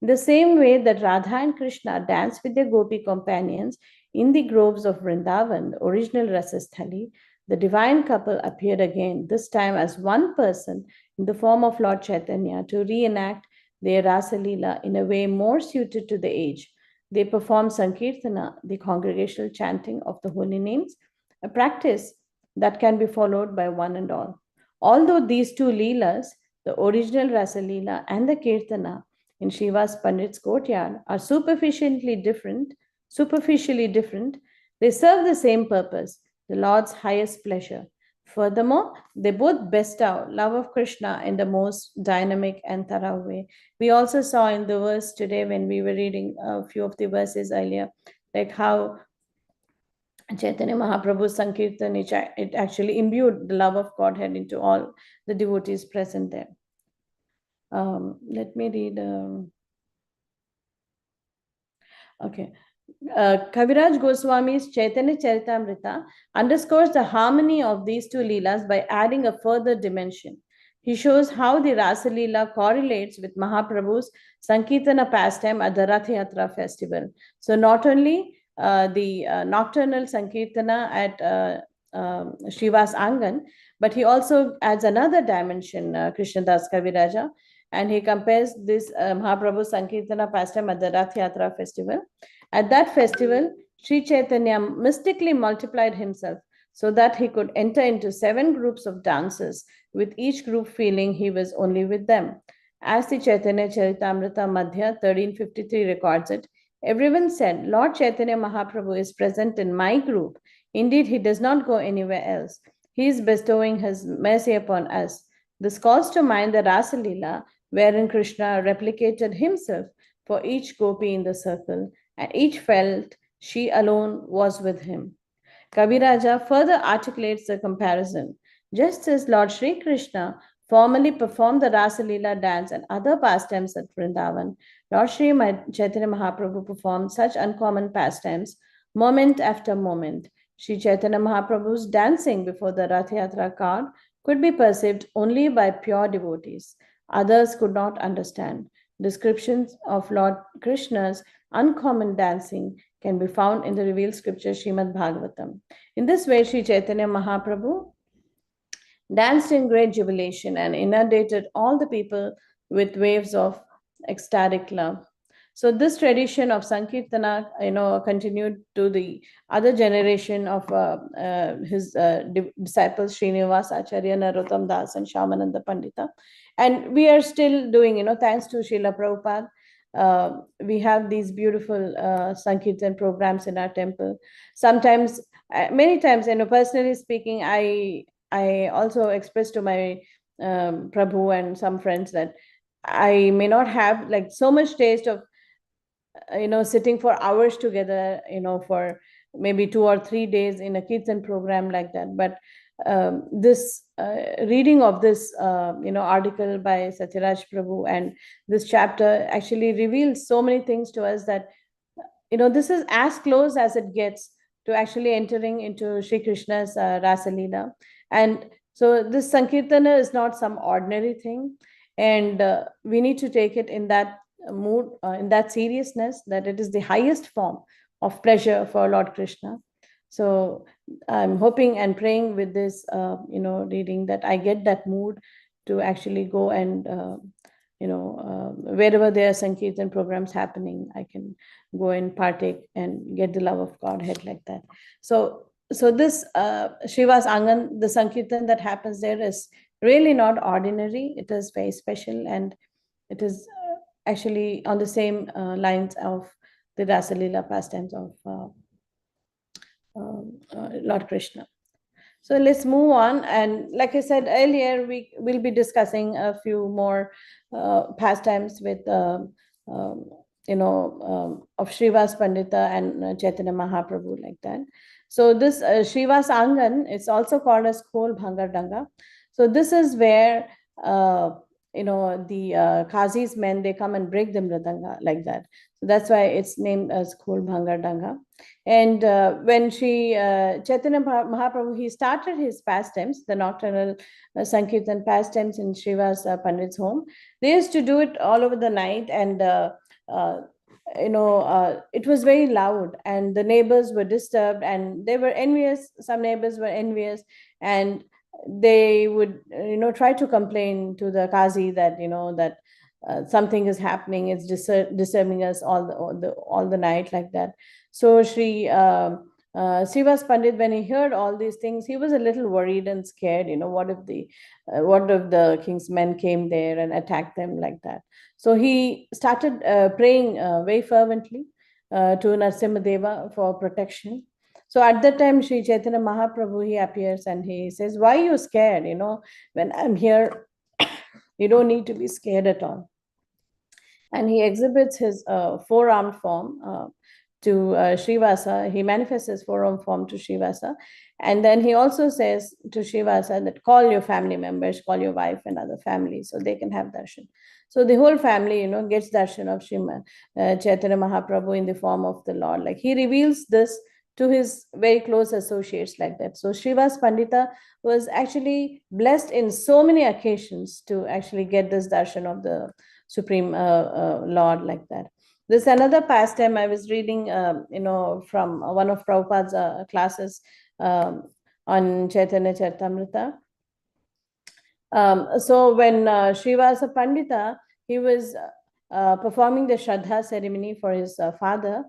S8: In the same way that Radha and Krishna danced with their gopi companions in the groves of Vrindavan, the original Rasasthali, the divine couple appeared again, this time as one person in the form of Lord Chaitanya, to reenact their Rasa Leela in a way more suited to the age. They performed Sankirtana, the congregational chanting of the holy names, a practice that can be followed by one and all. Although these two Leelas, the original Rasa Leela and the Kirtana in Srivasa Pandit's courtyard, are superficially different, they serve the same purpose, the Lord's highest pleasure. Furthermore, they both bestow love of Krishna in the most dynamic and thorough way. We also saw in the verse today when we were reading a few of the verses earlier, like how Chaitanya Mahaprabhu's Sankirtan, it actually imbued the love of Godhead into all the devotees present there. Let me read. Okay. Kaviraj Goswami's Chaitanya Charitamrita underscores the harmony of these two Leelas by adding a further dimension. He shows how the Rasa Leela correlates with Mahaprabhu's Sankirtana pastime at the Rath Yatra festival. So not only the nocturnal Sankirtana at Srivas Angan, but he also adds another dimension, Krishnadas Kaviraja, and he compares this Mahaprabhu Sankirtana pastime at the Rath Yatra festival. At that festival, Sri Caitanya mystically multiplied himself so that he could enter into 7 groups of dancers, with each group feeling he was only with them. As the Chaitanya Charitamrita Madhya 1353 records it, everyone said, Lord Chaitanya Mahaprabhu is present in my group. Indeed, he does not go anywhere else. He is bestowing his mercy upon us. This calls to mind the Rasa Leela, wherein Krishna replicated himself for each gopi in the circle, and each felt she alone was with him. Kaviraja further articulates the comparison. Just as Lord Sri Krishna formally performed the Rasa Leela dance and other pastimes at Vrindavan, Lord Sri Chaitanya Mahaprabhu performed such uncommon pastimes moment after moment. Sri Chaitanya Mahaprabhu's dancing before the Rath Yatra car could be perceived only by pure devotees. Others could not understand. Descriptions of Lord Krishna's uncommon dancing can be found in the revealed scripture Srimad Bhagavatam. In this way, Sri Chaitanya Mahaprabhu danced in great jubilation and inundated all the people with waves of ecstatic love. So this tradition of Sankirtana, continued to the other generation of his disciples, Srinivasa Acharya, Narottam Das, and Shyamananda Pandita. And we are still doing, thanks to Srila Prabhupada, we have these beautiful Sankirtan programs in our temple. Sometimes, many times, personally speaking, I also expressed to my Prabhu and some friends that I may not have like so much taste of sitting for hours together, for maybe 2 or 3 days in a Kirtan program like that. But this reading of this, article by Satyaraj Prabhu and this chapter actually reveals so many things to us that, this is as close as it gets to actually entering into Sri Krishna's Rasa Leela. And so this Sankirtana is not some ordinary thing. And we need to take it in that mood, in that seriousness, that it is the highest form of pleasure for Lord Krishna. So I'm hoping and praying with this, reading, that I get that mood to actually go and, wherever there are Sankirtan programs happening, I can go and partake and get the love of Godhead like that. So this Srivas Angan, the Sankirtan that happens there is really not ordinary. It is very special, and it is actually on the same lines of the Rasa Leela pastimes of Lord Krishna. So let's move on. And like I said earlier, we will be discussing a few more pastimes with, of Srivasa Pandita and Chaitanya Mahaprabhu, like that. So this Srivasa Angan is also called as Khol Bhangar Danga. So this is where, the Qazi's men, they come and break the mridanga, like that. So that's why it's named as Khol Bhangar Danga. And when Chaitanya Mahaprabhu, he started his pastimes, the nocturnal Sankirtan pastimes in Srivasa Pandit's home. They used to do it all over the night, and it was very loud, and the neighbors were disturbed, and they were envious. Some neighbors were envious, and they would, try to complain to the Qazi that, that something is happening, it's disturbing us all the night, like that. So Srivasa Pandit, when he heard all these things, he was a little worried and scared. What if the king's men came there and attacked them, like that? So he started praying very fervently to Narasimha for protection. So at that time, Sri Caitanya Mahaprabhu, he appears and he says, "Why are you scared? When I'm here, you don't need to be scared at all." And he exhibits his four-armed form to Srivasa. He manifests his four-armed form to Srivasa. And then he also says to Srivasa that call your family members, call your wife and other family so they can have darshan. So the whole family, gets darshan of Chaitanya Mahaprabhu in the form of the Lord. Like, he reveals this to his very close associates, like that. So Srivasa Pandita was actually blessed in so many occasions to actually get this darshan of the Supreme Lord, like that. There's another pastime I was reading, from one of Prabhupada's classes on Chaitanya Charitamrita. So when Srivasa Pandita, he was performing the Shraddha ceremony for his father,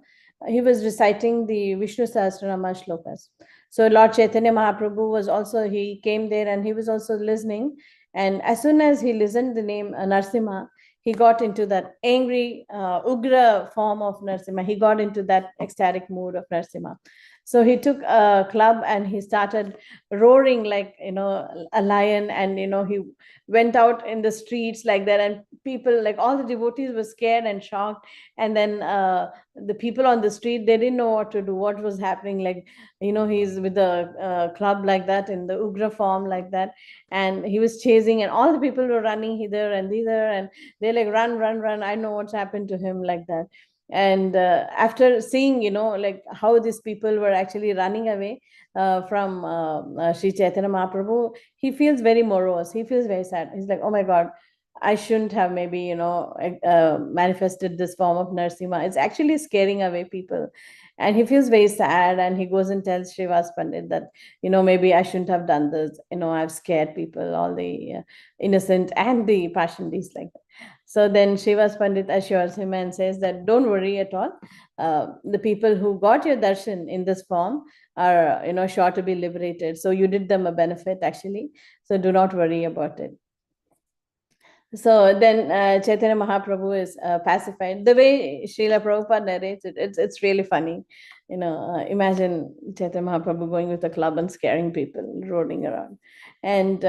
S8: he was reciting the Vishnu Sahasranama shlokas. So Lord Chaitanya Mahaprabhu was also, he came there and he was also listening. And as soon as he listened the name Narasimha, he got into that angry, Ugra form of Narasimha. He got into that ecstatic mood of Narasimha. So he took a club and he started roaring like, a lion. And, he went out in the streets like that. And people, like all the devotees were scared and shocked. And then the people on the street, they didn't know what to do, what was happening. Like, he's with the club like that in the Ugra form like that. And he was chasing and all the people were running hither and thither. And they're like, run, run, run. I know what's happened to him, like that. And after seeing, like how these people were actually running away from Sri Caitanya Mahaprabhu, he feels very morose. He feels very sad. He's like, oh my God, I shouldn't have maybe, manifested this form of Narasimha. It's actually scaring away people. And he feels very sad, and he goes and tells Srivasa Pandit that, maybe I shouldn't have done this. I've scared people, all the innocent and the Pashandis, like that. So then Srivasa Pandit assures him and says that don't worry at all. The people who got your darshan in this form are, sure to be liberated. So you did them a benefit, actually. So do not worry about it. So then Chaitanya Mahaprabhu is pacified. The way Srila Prabhupada narrates it, it's really funny. Imagine Chaitanya Mahaprabhu going with a club and scaring people, rolling around. And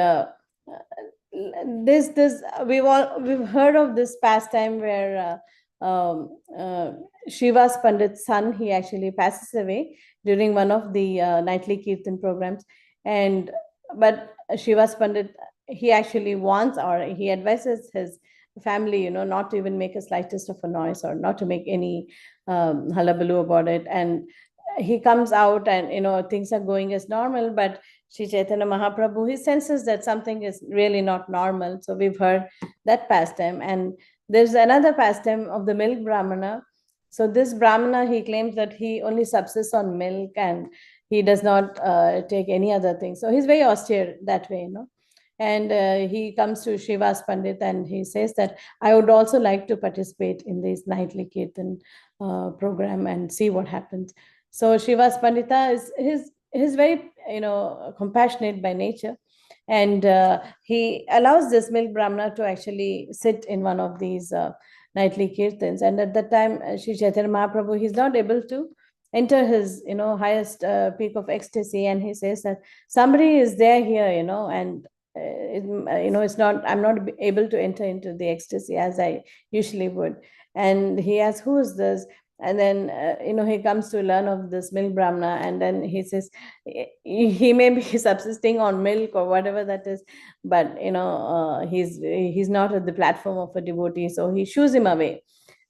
S8: we've heard of this pastime where Srivasa Pandit's son, he actually passes away during one of the nightly Kirtan programs. But Srivasa Pandit, he actually wants, or he advises his family, not to even make a slightest of a noise or not to make any hullabaloo about it. And he comes out and, things are going as normal, but Sri Caitanya Mahaprabhu, he senses that something is really not normal. So we've heard that pastime. And there's another pastime of the milk Brahmana. So this Brahmana, he claims that he only subsists on milk and he does not take any other thing. So he's very austere that way, And he comes to Srivasa Pandit and he says that I would also like to participate in this nightly Kirtan program and see what happens. So Srivasa Pandita is very, compassionate by nature. And he allows this milk Brahmana to actually sit in one of these nightly Kirtans. And at that time, Sri Chaitanya Mahaprabhu, he's not able to. enter his, highest peak of ecstasy, and he says that somebody is there here, and it's not, I'm not able to enter into the ecstasy as I usually would. And he asks, who is this? And then, he comes to learn of this milk brahmana, and then he says, he may be subsisting on milk or whatever that is, but, he's not at the platform of a devotee, so he shoos him away.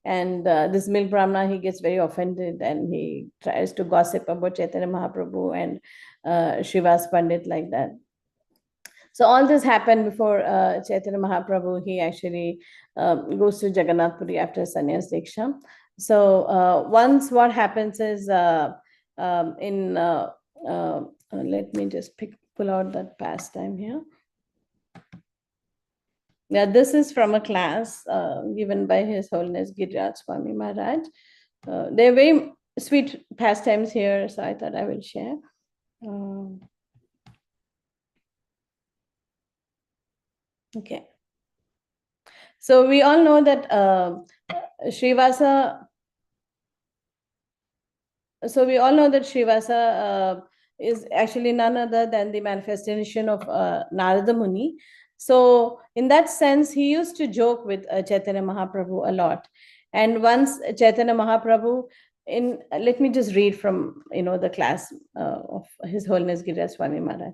S8: And this milk brahmana, he gets very offended, and he tries to gossip about Chaitanya Mahaprabhu and Srivasa Pandit like that. So all this happened before Chaitanya Mahaprabhu. He actually goes to Jagannath Puri after sannyas diksha. So once what happens is, let me just pull out that pastime here. Yeah, this is from a class given by His Holiness Giriraj Swami Maharaj. They're very sweet pastimes here, so I thought I will share. Okay. So we all know that Srivasa is actually none other than the manifestation of Narada Muni. So in that sense, he used to joke with Chaitanya Mahaprabhu a lot. And once Chaitanya Mahaprabhu, let me just read from the class of His Holiness Giriraj Swami Maharaj.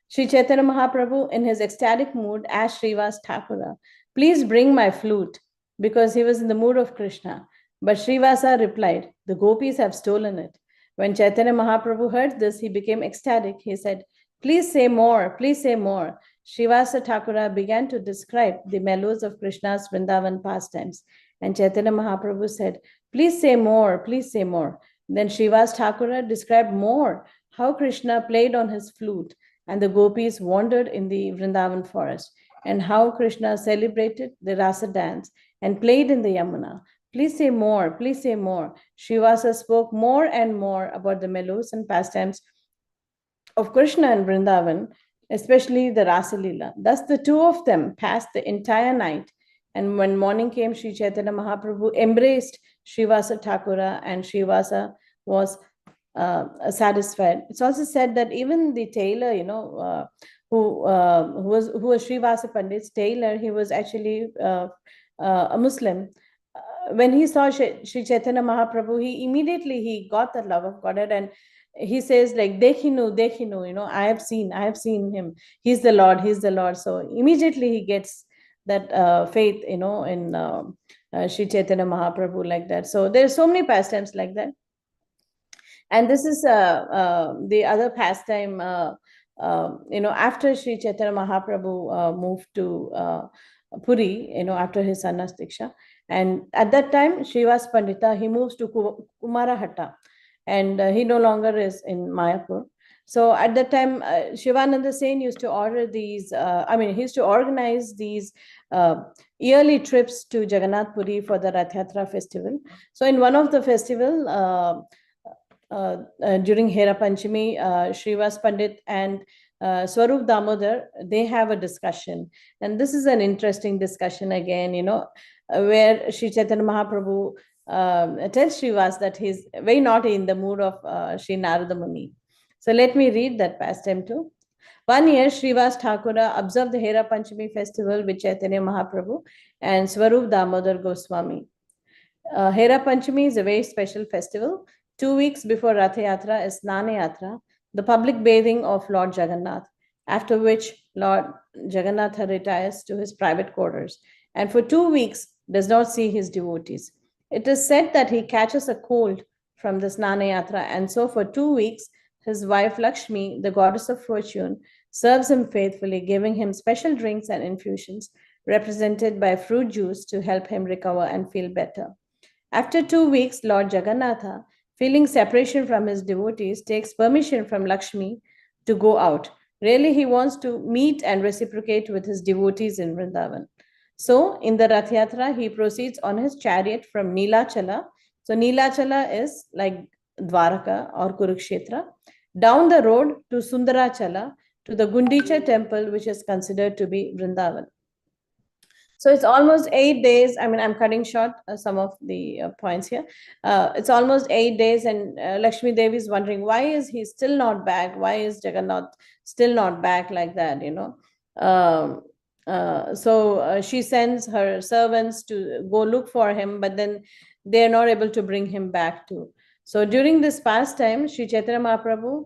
S8: Sri Caitanya Mahaprabhu, in his ecstatic mood, asked Srivasa Thakura, please bring my flute, because he was in the mood of Krishna. But Srivasa replied, the gopis have stolen it. When Chaitanya Mahaprabhu heard this, he became ecstatic. He said, please say more, please say more. Srivasa Thakura began to describe the mellows of Krishna's Vrindavan pastimes. And Chaitanya Mahaprabhu said, please say more, please say more. Then Srivasa Thakura described more how Krishna played on his flute and the gopis wandered in the Vrindavan forest, and how Krishna celebrated the Rasa dance and played in the Yamuna. Please say more, please say more. Srivasa spoke more and more about the mellows and pastimes of Krishna and Vrindavan, especially the Rasa Leela. Thus the two of them passed the entire night, and when morning came, Sri Caitanya Mahaprabhu embraced Srivasa Thakura, and Srivasa was satisfied. It's also said that even the tailor, who was Srivasa Pandit's tailor, he was actually a Muslim. When he saw Sri Caitanya Mahaprabhu, he got the love of Godhead, and he says like, Dekhinu, I have seen him. He's the Lord. So immediately he gets that faith, in Sri Caitanya Mahaprabhu like that. So there's so many pastimes like that. And this is the other pastime, after Sri Caitanya Mahaprabhu moved to Puri, after his sannyas diksha. And at that time, Srivasa Pandita, he moves to Kumarahatta, and he no longer is in Mayapur. So at that time, Shivananda Sen used to order these, he used to organize these yearly trips to Jagannath Puri for the Rath Yatra festival. So in one of the festival, during Hera Panchami, Srivasa Pandit and Swarup Damodar, they have a discussion. And this is an interesting discussion again, where Sri Caitanya Mahaprabhu tells Srivasa that he's very not in the mood of Sri Narada Muni. So let me read that pastime too. One year, Srivasa Thakura observed the Hera Panchami festival with Chaitanya Mahaprabhu and Swarup Damodar Goswami. Hera Panchami is a very special festival. 2 weeks before Rath Yatra is Snana Yatra, the public bathing of Lord Jagannath, after which Lord Jagannath retires to his private quarters, and for 2 weeks does not see his devotees. It is said that he catches a cold from the Snana Yatra, and so for 2 weeks, his wife Lakshmi, the goddess of fortune, serves him faithfully, giving him special drinks and infusions, represented by fruit juice, to help him recover and feel better. After 2 weeks, Lord Jagannatha, feeling separation from his devotees, takes permission from Lakshmi to go out. Really, he wants to meet and reciprocate with his devotees in Vrindavan. So, in the Rath Yatra, he proceeds on his chariot from Neelachala. So, Neelachala is like Dwaraka or Kurukshetra, down the road to Sundarachala, to the Gundicha temple, which is considered to be Vrindavan. So it's almost 8 days. I mean, I'm cutting short some of the points here. It's almost 8 days, and Lakshmi Devi is wondering, why is he still not back? Why is Jagannath still not back like that, you know? So she sends her servants to go look for him, but then they're not able to bring him back too. So during this pastime, Sri Chaitanya Mahaprabhu,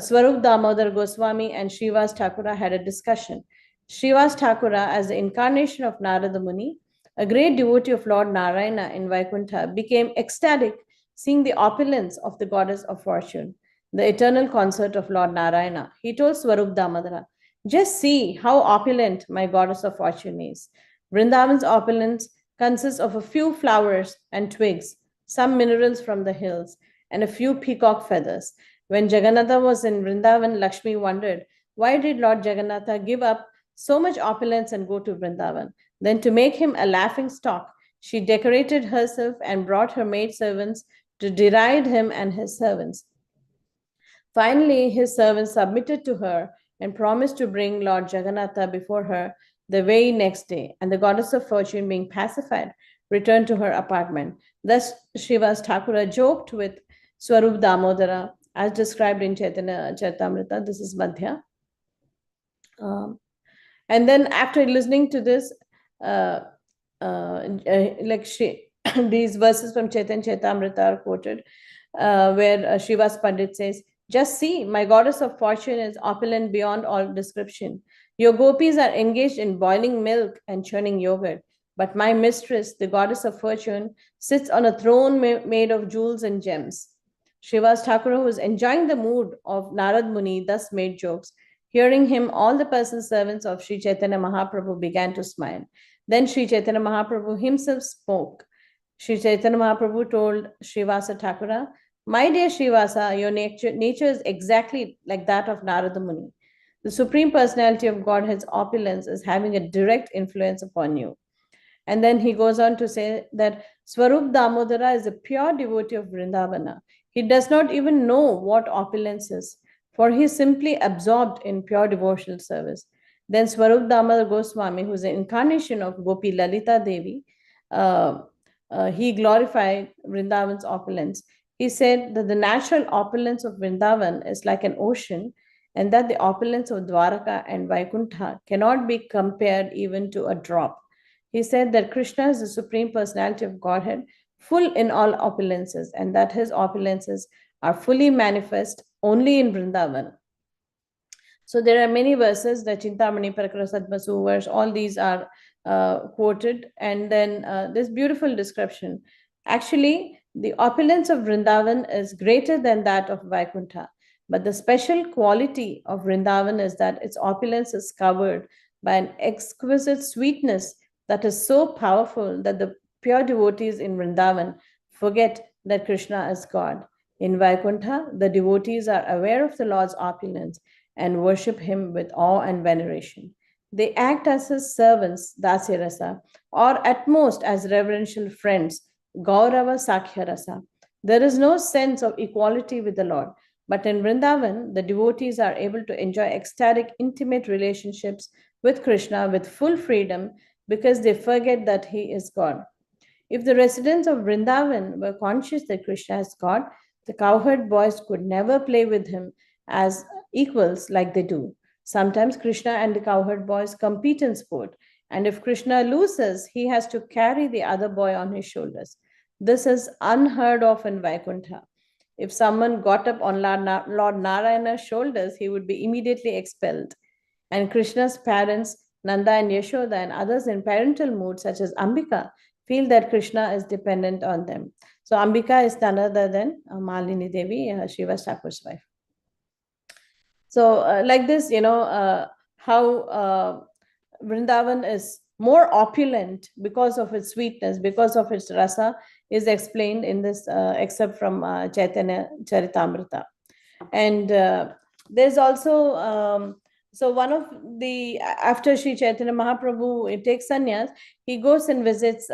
S8: Swarup Damodar Goswami, and Srivasa Thakura had a discussion. Srivasa Thakura, as the incarnation of Narada Muni, a great devotee of Lord Narayana in Vaikuntha, became ecstatic seeing the opulence of the goddess of fortune, the eternal consort of Lord Narayana. He told Swarup Damodara, just see how opulent my goddess of fortune is. Vrindavan's opulence consists of a few flowers and twigs, some minerals from the hills, and a few peacock feathers. When Jagannatha was in Vrindavan, Lakshmi wondered, why did Lord Jagannatha give up so much opulence and go to Vrindavan? Then, to make him a laughing stock, she decorated herself and brought her maidservants to deride him and his servants. Finally, his servants submitted to her and promised to bring Lord Jagannatha before her the very next day, and the goddess of fortune, being pacified, returned to her apartment. Thus, Srivasa Thakura joked with Swarup Damodara, as described in Chaitanya Charitamrita. This is Madhya. And then after listening to this, these verses from Chaitanya Charitamrita are quoted, where Srivasa Pandit says, just see, my goddess of fortune is opulent beyond all description. Your gopis are engaged in boiling milk and churning yogurt, but my mistress, the goddess of fortune, sits on a throne made of jewels and gems. Srivasa Thakura, who was enjoying the mood of Narad Muni, thus made jokes. Hearing him, all the personal servants of Sri Caitanya Mahaprabhu began to smile. Then Sri Caitanya Mahaprabhu himself spoke. Sri Caitanya Mahaprabhu told Srivasa Thakura, my dear Srivasa, your nature is exactly like that of Narada Muni. The Supreme Personality of Godhead's opulence is having a direct influence upon you. And then he goes on to say that Swarup Damodara is a pure devotee of Vrindavana. He does not even know what opulence is, for he is simply absorbed in pure devotional service. Then Swarup Damodar Goswami, who is an incarnation of Gopi Lalita Devi, he glorified Vrindavan's opulence. He said that the natural opulence of Vrindavan is like an ocean, and that the opulence of Dwaraka and Vaikuntha cannot be compared even to a drop. He said that Krishna is the Supreme Personality of Godhead, full in all opulences, and that his opulences are fully manifest only in Vrindavan. So there are many verses, the Chintamani, Parakara Sadmasu verse, all these are quoted. And then this beautiful description. Actually, the opulence of Vrindavan is greater than that of Vaikuntha. But the special quality of Vrindavan is that its opulence is covered by an exquisite sweetness that is so powerful that the pure devotees in Vrindavan forget that Krishna is God. In Vaikuntha, the devotees are aware of the Lord's opulence and worship him with awe and veneration. They act as his servants, Dasya Rasa, or at most as reverential friends, Gaurava Sakhya Rasa. There is no sense of equality with the Lord. But in Vrindavan, the devotees are able to enjoy ecstatic, intimate relationships with Krishna with full freedom because they forget that he is God. If the residents of Vrindavan were conscious that Krishna is God, the cowherd boys could never play with him as equals like they do. Sometimes Krishna and the cowherd boys compete in sport, and if Krishna loses, he has to carry the other boy on his shoulders. This is unheard of in Vaikuntha. If someone got up on Lord Narayana's shoulders, he would be immediately expelled. And Krishna's parents, Nanda and Yashoda, and others in parental mood, such as Ambika, feel that Krishna is dependent on them. So Ambika is none other than Malini Devi, Srivasa Thakur's wife. So like this, how Vrindavan is more opulent because of its sweetness, because of its rasa, is explained in this excerpt from Chaitanya Charitamrita. And there's also, so one of the, after Sri Caitanya Mahaprabhu takes sannyas, he goes and visits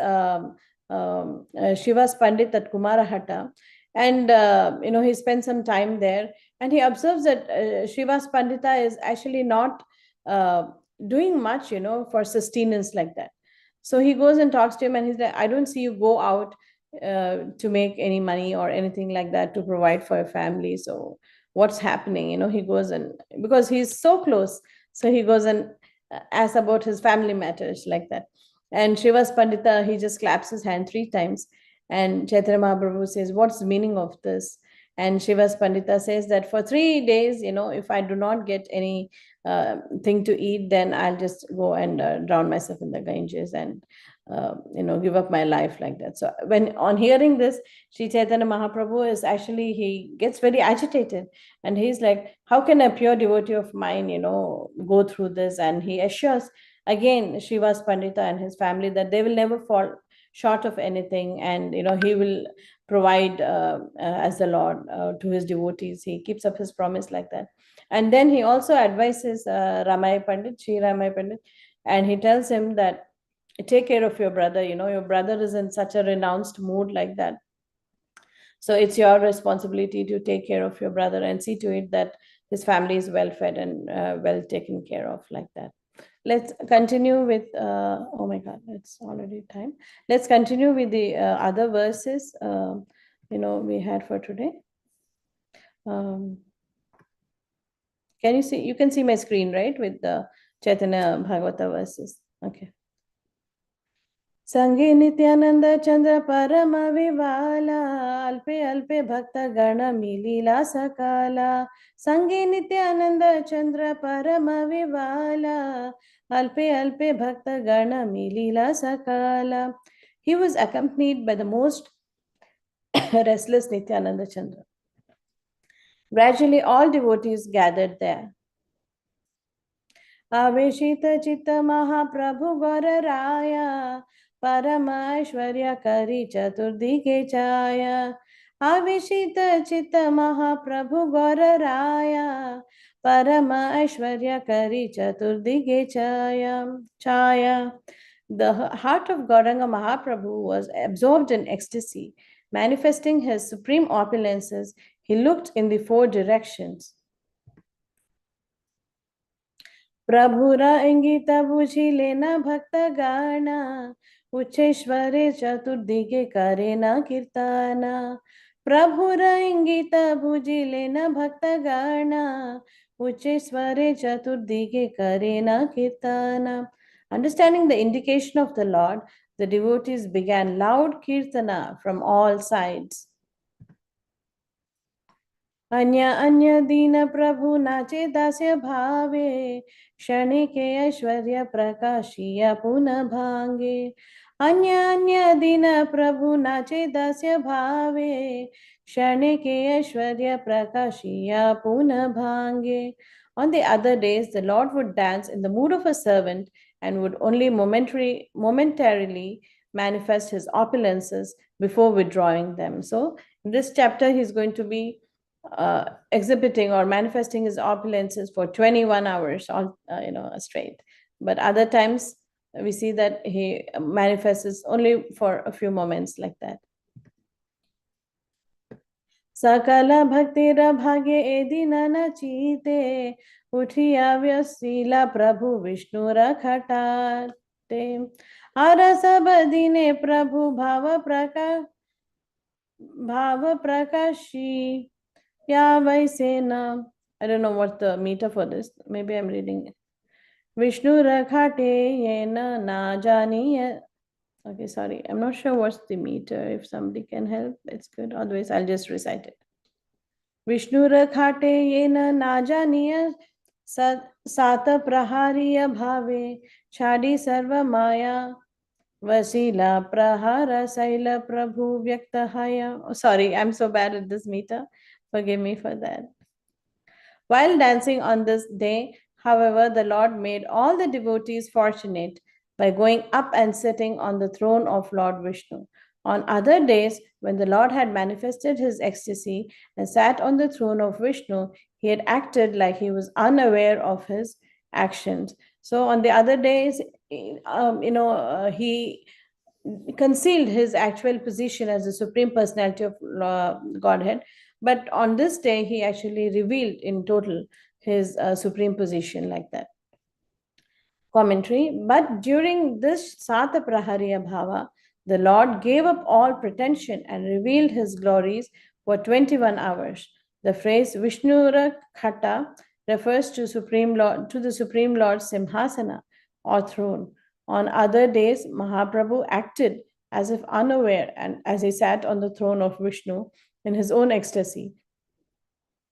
S8: Srivasa Pandit at Kumarahata. And, he spends some time there. And he observes that Srivasa Pandita is actually not doing much, for sustenance like that. So he goes and talks to him, and he's like, I don't see you go out to make any money or anything like that to provide for your family. So what's happening? He goes, and because he's so close, so he goes and asks about his family matters like that. And Srivasa Pandita, he just claps his hand 3 times. And Chaitanya Mahaprabhu says, what's the meaning of this? And Srivasa Pandita says that for 3 days, if I do not get any thing to eat, then I'll just go and drown myself in the Ganges and give up my life like that. So when on hearing this, Sri Caitanya Mahaprabhu is actually, he gets very agitated, and he's like, how can a pure devotee of mine, go through this? And he assures again Srivasa Pandita and his family that they will never fall short of anything, and he will provide as the Lord to his devotees. He keeps up his promise like that. And then he also advises Ramaya Pandit, Sri Ramaya Pandit, and he tells him that take care of your brother. Your brother is in such a renounced mood like that. So it's your responsibility to take care of your brother and see to it that his family is well fed and well taken care of like that. Let's continue with, oh my God, it's already time. Let's continue with the other verses, we had for today. Can you see, you can see my screen, right? With the Chaitanya Bhagavata verses. Okay. Sange Nityananda Chandra Parama Vivala Alpe Alpe Bhakta Gana Milila Sakala Sange Nityananda Chandra Parama Vivala Alpe Alpe Bhakta Gana Milila Sakala. He was accompanied by the most restless Nityananda Chandra. Gradually all devotees gathered there. Aveshita Chitta Mahaprabhu Gauraraya Paramaishwarya Kari Chaturdike Chaya Aveshita Chitta Mahaprabhu Gauraraya Paramaishwarya Kari Chaturdike Chaya. The heart of Gauranga Mahaprabhu was absorbed in ecstasy. Manifesting his supreme opulences, he looked in the 4 directions. Prabhura ingita buji lena bhakta gana Ucheshware chaturdige karena kirtana. Prabhura ingita buji lena bhakta gana Ucheshware chaturdige karena kirtana. Understanding the indication of the Lord, the devotees began loud kirtana from all sides. Anya anya dina prabhu nache dasya bhave Shanike aishwarya prakāśya puna bhange. Anya anya dina prabhu nache dasya bhave Shanike aishwarya prakāśya puna bhange. On the other days, the Lord would dance in the mood of a servant and would only momentarily manifest his opulences before withdrawing them. So in this chapter, he's going to be exhibiting or manifesting his opulences for 21 hours straight. But other times we see that he manifests only for a few moments like that. Sakala bhaktira bhage edina nachite Uthiya vyasila prabhu Vishnu rakhatate Arasa badine prabhu bhava prakashi Ya Vaisena. I don't know what the meter for this. Maybe I'm reading it. Vishnu rakhate yena na janiya. Okay, sorry. I'm not sure what's the meter. If somebody can help, it's good. Otherwise, I'll just recite it. Vishnu rakhate yena na janiya sāta-prahariyā-mahā-prakāśa chadi sarva maya vasila prahara saila prabhu vyaktahaya. Oh, sorry, I'm so bad at this meter. Forgive me for that. While dancing on this day, however, the Lord made all the devotees fortunate by going up and sitting on the throne of Lord Vishnu. On other days, when the Lord had manifested his ecstasy and sat on the throne of Vishnu, he had acted like he was unaware of his actions. So on the other days, he concealed his actual position as the Supreme Personality of Godhead. But on this day, he actually revealed in total his supreme position like that. Commentary. But during this sāta-prahariyā-mahā-prakāśa, the Lord gave up all pretension and revealed his glories for 21 hours. The phrase Vishnura Khata refers to the Supreme Lord's Simhasana or throne. On other days, Mahaprabhu acted as if unaware and as he sat on the throne of Vishnu in his own ecstasy.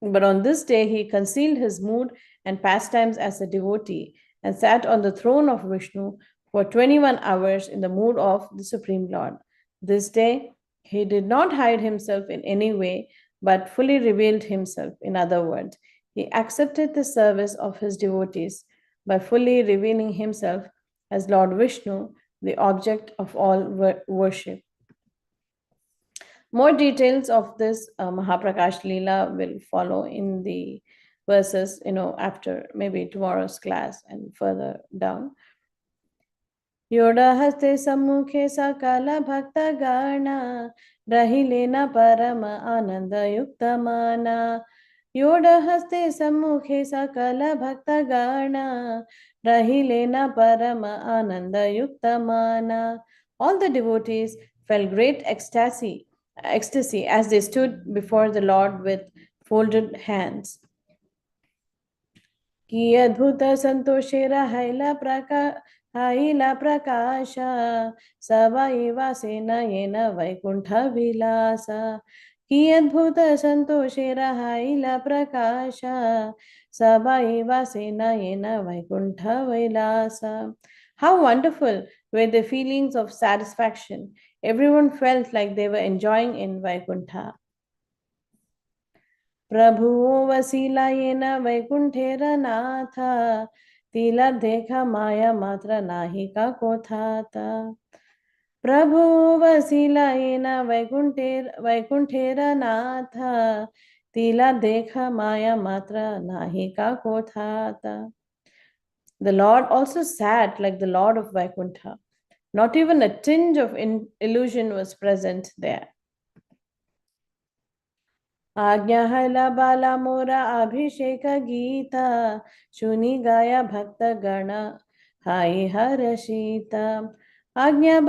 S8: But on this day, he concealed his mood and pastimes as a devotee and sat on the throne of Vishnu for 21 hours in the mood of the Supreme Lord. This day, he did not hide himself in any way, but fully revealed himself. In other words, he accepted the service of his devotees by fully revealing himself as Lord Vishnu, the object of all worship. More details of this Mahaprakash Leela will follow in the verses, after maybe tomorrow's class and further down. Yoda haste sammukhe sakala bhakta gana rahilena parama ananda yukta mana. Yoda haste sammukhe sakala bhakta gana rahilena parama ananda yukta mana. All the devotees felt great ecstasy as they stood before the Lord with folded hands. Ki adbhuta santoshera haila prakāśa savaiva sena yena vaikuntha vilasa. Ki adbhuta santoshera haila prakāśa savaiva sena yena vaikuntha vilasa. How wonderful were the feelings of satisfaction. Everyone felt like they were enjoying in Vaikuntha. Prabhu vasila yena Vaikuntera natha tila dekha maya matra nahi ka kothata. Prabhu vasila yena Vaikuntera natha tila dekha maya matra nahi ka kothata. The Lord also sat like the Lord of Vaikuntha. Not even a tinge of illusion was present there. Agnya haila bala mora abhisheka gita shuni gaya bhakta gana hai harashita. Agnya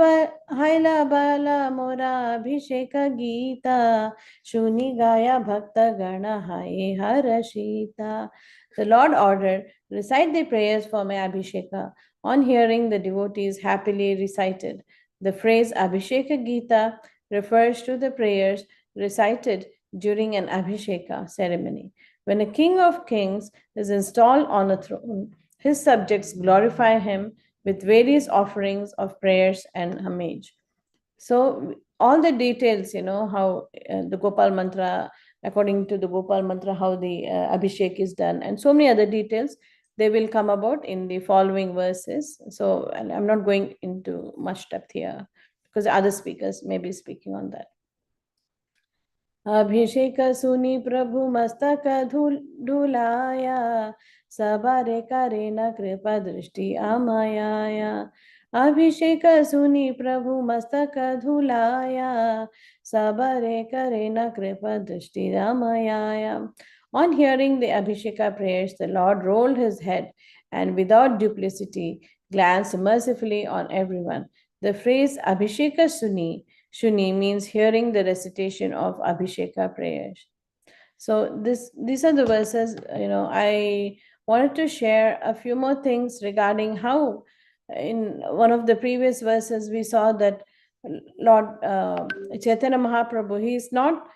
S8: haila bala mora abhisheka gita shuni gaya bhakta gana hai harashita. The Lord ordered, recite the prayers for my Abhisheka. On hearing the devotees happily recited, the phrase Abhisheka Gita refers to the prayers recited during an Abhisheka ceremony. When a king of kings is installed on a throne, his subjects glorify him with various offerings of prayers and homage. So all the details, how the Gopal mantra, according to the Gopal mantra, how the Abhishek is done, and so many other details, they will come about in the following verses. So I'm not going into much depth here because other speakers may be speaking on that. Abhisheka suni prabhu mastaka dhulaya sabare karena kripa drishti amayaya. Abhisheka suni prabhu mastaka dhulaya sabare karena kripa drishti amayaya. On hearing the Abhisheka prayers, the Lord rolled his head and without duplicity glanced mercifully on everyone. The phrase Abhisheka Shuni means hearing the recitation of Abhisheka prayers. So these are the verses, I wanted to share a few more things regarding how in one of the previous verses we saw that Lord Chaitanya Mahaprabhu, he is not,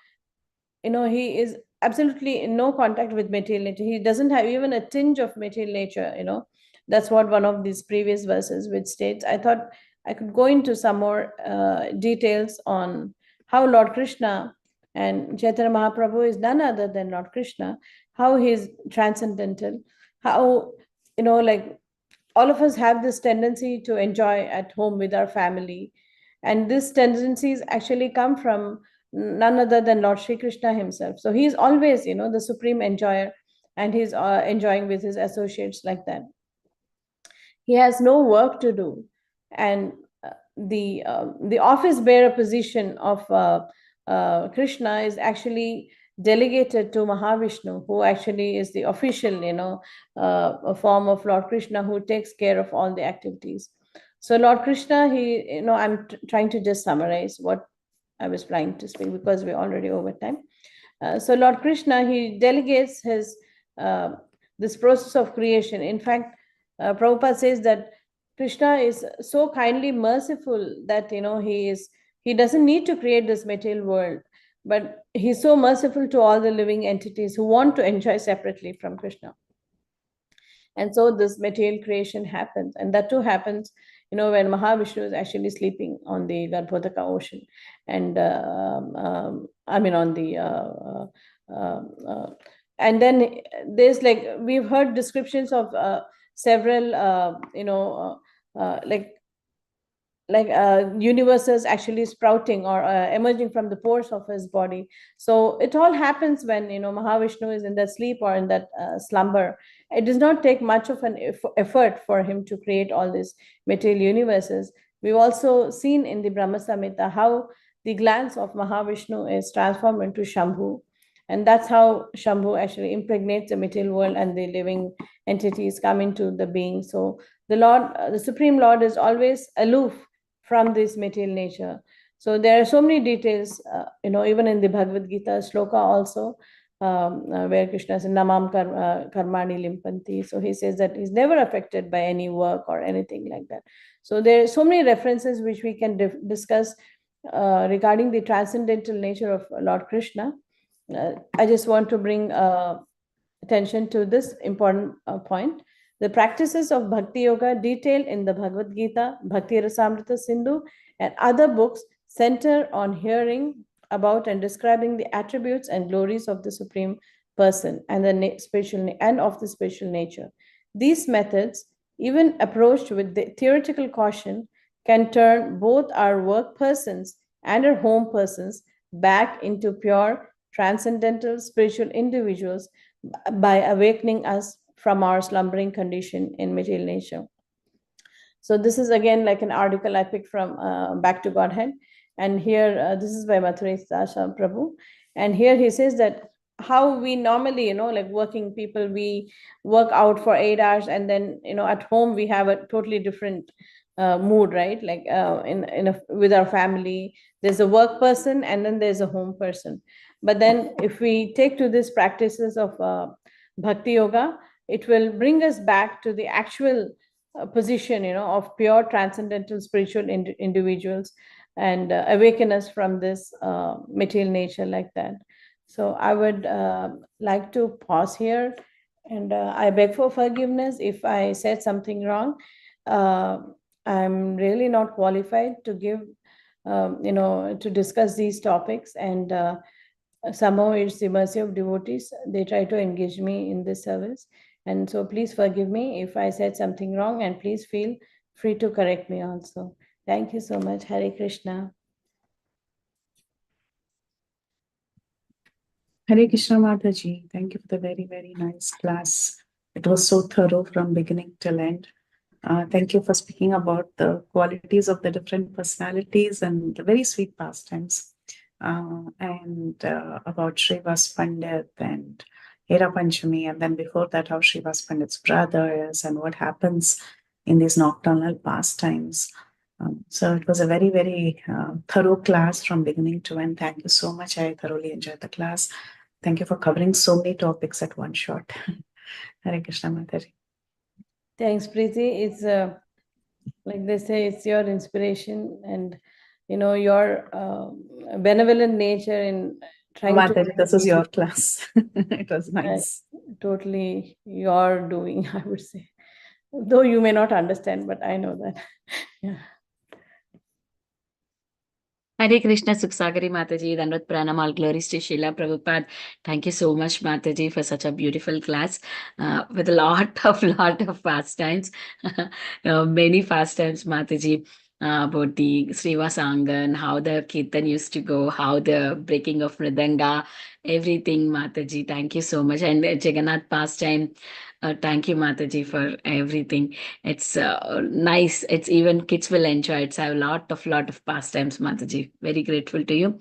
S8: he is absolutely in no contact with material nature. He doesn't have even a tinge of material nature, That's what one of these previous verses which states. I thought I could go into some more details on how Lord Krishna and Chaitanya Mahaprabhu is none other than Lord Krishna, how he is transcendental, how, like all of us have this tendency to enjoy at home with our family. And these tendencies actually come from none other than Lord Sri Krishna himself. So he is always, the supreme enjoyer, and he's enjoying with his associates like that. He has no work to do. And the office bearer position of Krishna is actually delegated to Mahavishnu, who actually is the official, form of Lord Krishna, who takes care of all the activities. So Lord Krishna, I'm trying to just summarize what I was trying to speak because we're already over time. So Lord Krishna, he delegates his this process of creation. In fact, Prabhupada says that Krishna is so kindly merciful that he doesn't need to create this material world, but he's so merciful to all the living entities who want to enjoy separately from Krishna. And so this material creation happens, and that too happens when Mahavishnu is actually sleeping on the Garbhodaka ocean, and on the and then there's we've heard descriptions of several universes actually sprouting or emerging from the pores of his body. So it all happens when Mahavishnu is in that sleep or in that slumber. It does not take much of an effort for him to create all these material universes. We've also seen in the Brahma Samhita how the glance of Mahavishnu is transformed into Shambhu, and that's how Shambhu actually impregnates the material world and the living entities come into the being. So the Lord, the Supreme Lord, is always aloof from this material nature. So there are so many details, even in the Bhagavad Gita sloka also, where Krishna says, Namam karmani limpanti. So he says that he's never affected by any work or anything like that. So there are so many references which we can discuss regarding the transcendental nature of Lord Krishna. I just want to bring attention to this important point. The practices of Bhakti Yoga detailed in the Bhagavad Gita, Bhakti Rasamrita Sindhu, and other books center on hearing about and describing the attributes and glories of the Supreme Person and the spiritual nature. These methods, even approached with the theoretical caution, can turn both our work persons and our home persons back into pure, transcendental spiritual individuals by awakening us from our slumbering condition in material nature. So this is again like an article I picked from Back to Godhead. And here, this is by Mathuresa Prabhu. And here he says that how we normally, like working people, we work out for 8 hours, and then, at home we have a totally different mood, right? Like with our family, there's a work person and then there's a home person. But then if we take to these practices of Bhakti Yoga, it will bring us back to the actual position, of pure transcendental spiritual individuals, and awaken us from this material nature like that. So I would like to pause here, and I beg for forgiveness if I said something wrong. I'm really not qualified to give, to discuss these topics, and somehow it's the mercy of devotees. They try to engage me in this service. And so please forgive me if I said something wrong, and please feel free to correct me also. Thank you so much. Hare Krishna.
S1: Hare Krishna Mataji. Thank you for the very, very nice class. It was so thorough from beginning till end. Thank you for speaking about the qualities of the different personalities and the very sweet pastimes. And about Srivasa Pandit and Hera Panchami, and then before that, how Srivasa Pandit's brother is and what happens in these nocturnal pastimes. So it was a very, very thorough class from beginning to end. Thank you so much. I thoroughly enjoyed the class. Thank you for covering so many topics at one shot. Hare Krishna Mataji.
S8: Thanks, Preeti. It's like they say, it's your inspiration and your benevolent nature in trying
S1: Mataji, this is your class. It was nice.
S8: Totally your doing, I would say. Though you may not understand, but I know that. Yeah.
S3: Hare Krishna, Sukha Sagari Mataji, Dandavat Pranam, all glories to Srila Prabhupada. Thank you so much, Mataji, for such a beautiful class with a lot of pastimes, many pastimes, Mataji, about the Sriva Sanga and how the Kirtan used to go, how the breaking of Mridanga, everything, Mataji. Thank you so much. And Jagannath pastime, Thank you, Mataji, for everything. It's nice. It's even kids will enjoy. It's a lot of pastimes, Mataji. Very grateful to you.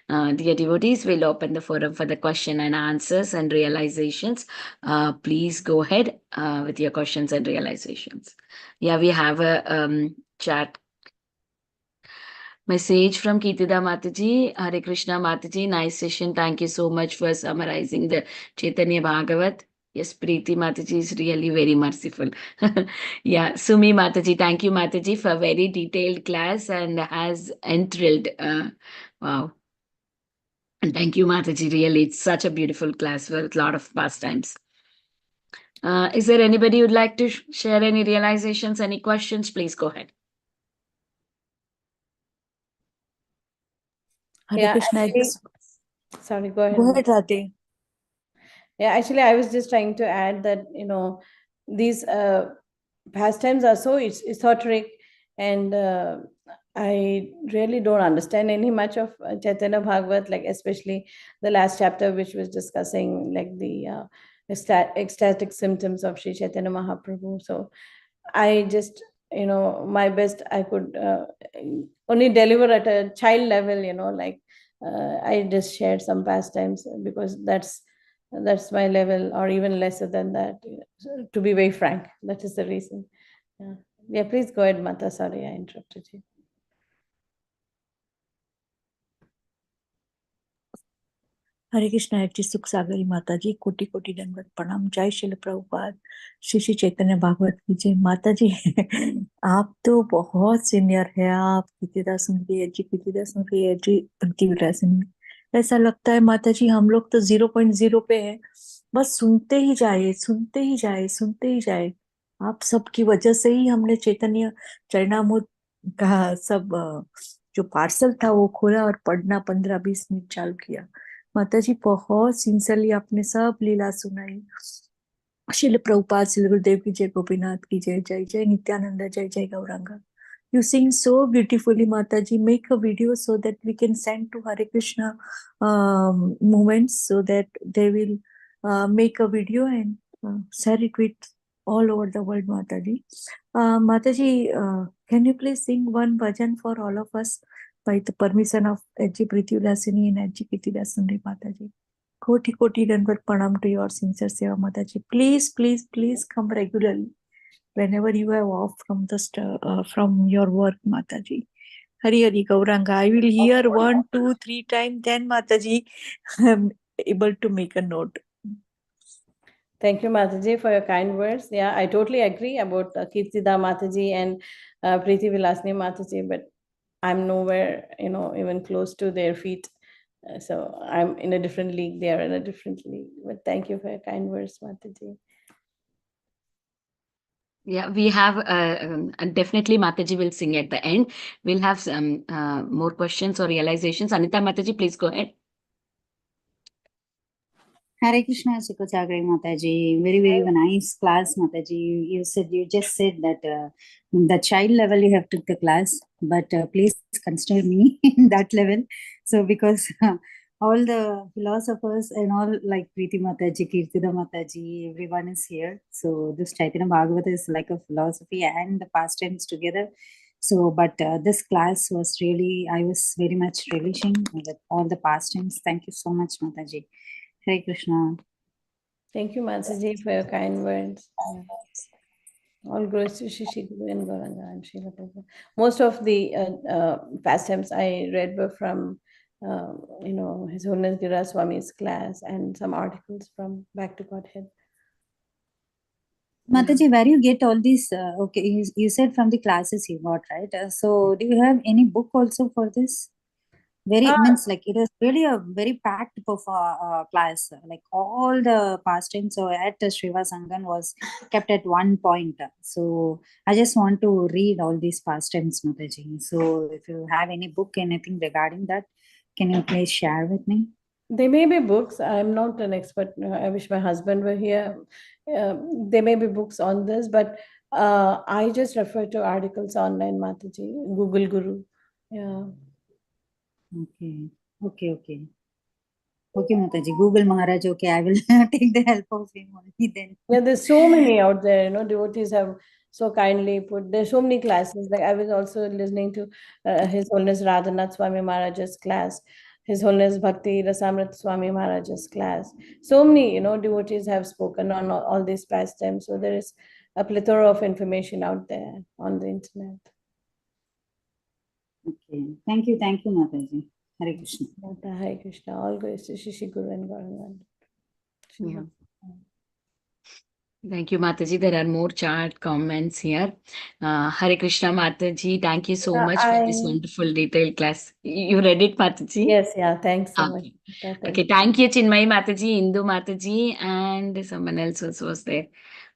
S3: Dear devotees, we'll open the forum for the question and answers and realizations. Please go ahead with your questions and realizations. Yeah, we have a chat message from Kitida Mataji. Hare Krishna Mataji, nice session. Thank you so much for summarizing the Chaitanya Bhagavat. Yes, Preeti Mataji is really very merciful. Yeah, Sumi Mataji, thank you Mataji for a very detailed class and has enthralled. Wow. And thank you Mataji, really, it's such a beautiful class with a lot of pastimes. Is there anybody who'd like to share any realizations, any questions? Please go ahead.
S7: Hare Krishna.
S8: actually, sorry, go ahead.
S7: Go ahead, Radhe.
S8: Yeah, actually, I was just trying to add that, these pastimes are so esoteric, and I really don't understand any much of Chaitanya Bhagavat, like especially the last chapter, which was discussing like the ecstatic symptoms of Sri Caitanya Mahaprabhu. So I just, my best I could only deliver at a child level, like I just shared some pastimes because that's my level, or even lesser than that, to be very frank. That is the reason. Yeah, please go ahead, Mata. Sorry, I interrupted you.
S7: Hare Krishna, Ji Sukha Sagari Mataji, Koti Koti Dandavat Pranam, Jai Srila Prabhupada, Shri Caitanya Bhagawat की जय। माता जी आप तो बहुत senior है, आप कितिदा सुन रही है जी, कितिदा सुन रही है जी, भक्ति विलासिनी। ऐसा लगता है माता जी हम लोग तो 0.0 पे है, बस सुनते ही जाए, सुनते ही जाए, सुनते ही जाए। आप सबकी वजह से ही हमने चैतन्य चरणामृत का सब जो पार्सल था वो खोला और पढ़ना 15-20 मिनट चालू किया। माता जी बहुत सिंसियरली आपने सब लीला सुनाई। श्रील प्रभुपाद, श्री गुरुदेव की जय, गोपीनाथ की जय, जय जय नित्यानंद, जय जय Gauranga. You sing so beautifully, Mataji. Make a video so that we can send to Hare Krishna movements, so that they will make a video and share it with all over the world, Mataji. Mataji, can you please sing one bhajan for all of us by the permission of H.G. Priti Vilasini and H.G. Priti Vilasini, Mataji? Koti Koti Dandavat Pranam to your sincere seva, Mataji. Please, please, please come regularly whenever you have off from the from your work, Mataji. Hari Hari Gauranga. I will hear 1, 2, 3 times, then Mataji, I'm able to make a note.
S8: Thank you, Mataji, for your kind words. Yeah, I totally agree about Kirtida Mataji and Preeti Vilasni Mataji, but I'm nowhere, even close to their feet. So I'm in a different league. They are in a different league. But thank you for your kind words, Mataji.
S3: Yeah, we have definitely Mataji will sing at the end. We'll have some more questions or realizations. Anita Mataji, please go ahead.
S10: Hare Krishna, Sukha Sagari Mataji. Very, very nice class, Mataji. You just said that the child level you have took the class, but please consider me in that level. So because all the philosophers and all like Preeti Mataji, Kirtida Mataji, everyone is here. So this Chaitanya Bhagawat is like a philosophy and the pastimes together. So, but this class was really, I was very much relishing with all the pastimes. Thank you so much, Mataji. Hare Krishna.
S8: Thank you, Mataji, for your kind words. All glories to Shri Guru and Gauranga and Srila Prabhupada. Most of the pastimes I read were from, His Holiness Giraj Swami's class and some articles from Back to Godhead.
S10: Mataji, where you get all these? Okay, you said from the classes you got, right? So, do you have any book also for this? Means like it was really a very packed class. Like all the pastimes at Srivasa Pandit was kept at one point. So I just want to read all these pastimes, Mataji. So if you have any book, anything regarding that, can you please share with me?
S8: There may be books. I'm not an expert. I wish my husband were here. There may be books on this, but I just refer to articles online, Mataji, Google Guru. Yeah.
S10: Okay. Okay, Mataji. Google Maharaj. Okay, I will take the help of him only then.
S8: Yeah, there's so many out there, you know, devotees have so kindly put, there's so many classes. Like I was also listening to His Holiness Radhanath Swami Maharaj's class, His Holiness Bhakti Rasamrit Swami Maharaj's class. So many, you know, devotees have spoken on all these pastimes. So there is a plethora of information out there on the internet.
S10: Okay. Thank you, Mataji. Hare Krishna.
S8: Hare Krishna. All goes to Shri Guru and Gauranga.
S3: Yeah. Thank you, Mataji. There are more chat comments here. Hare Krishna, Mataji. Thank you so much for this wonderful detailed class. You read it, Mataji?
S8: Yes, yeah. Thanks so much.
S3: Okay, thank you, Chinmay Mataji, Indu Mataji, and someone else also was there.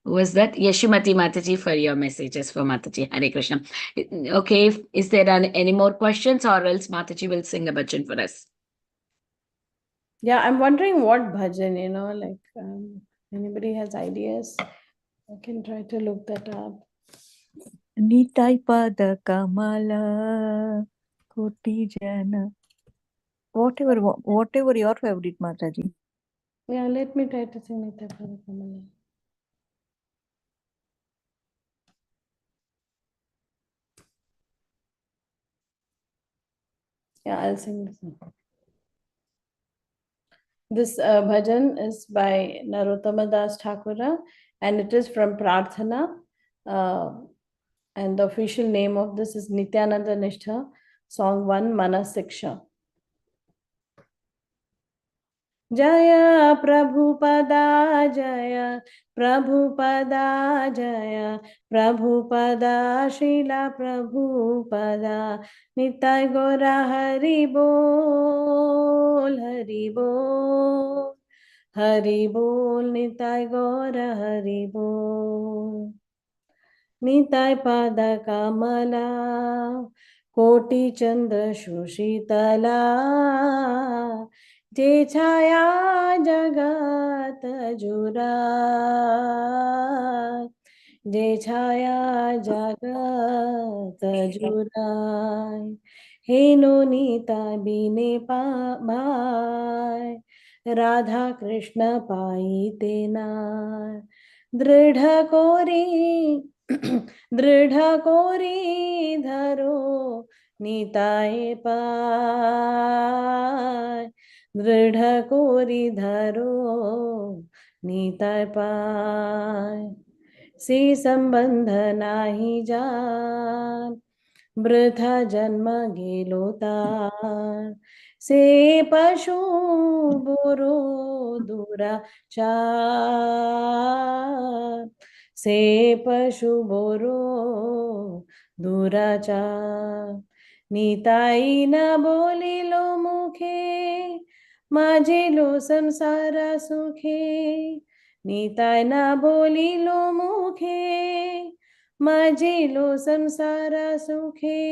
S3: Who was that? Yashimati Mataji, for your messages for Mataji. Hare Krishna. Okay, is there any more questions, or else Mataji will sing a bhajan for us?
S8: Yeah, I'm wondering what bhajan, you know, like anybody has ideas? I can try to look that up.
S7: Nitai pada kamala koti jana. Whatever your favorite, Mataji.
S8: Yeah, let me try to sing Nitai pada kamala. Yeah, I'll sing this one. This bhajan is by Narottama Das Thakura, and it is from Prarthana. And the official name of this is Nityananda Nishtha, Song 1, Mana Siksha. Jaya Prabhupada Jaya Prabhupada Jaya Prabhupada Srila Prabhupada Nitai Gora Hari Bol Hari Bol Hari Bol Nitai Gora Hari Bol Nitai Pada Kamala Koti Chandra Shushitala जे छाया जगत जुरा जे छाया जगत जुरा हेनो नीता बीने पाय राधा कृष्ण पाई तेना दृढ़ कोरी धरो नीताए पाय दृढ़ कोरी धरो नीताय पाय से संबंध नाही जान वृथा जन्म गेलो तार से पशु बोरो दुराचार से पशु बोरो दुराचार निताई न बोलिलो मुखे माझेलो संसारा सुखे निताय न बोलिलो मुखे माझेलो संसारा सुखे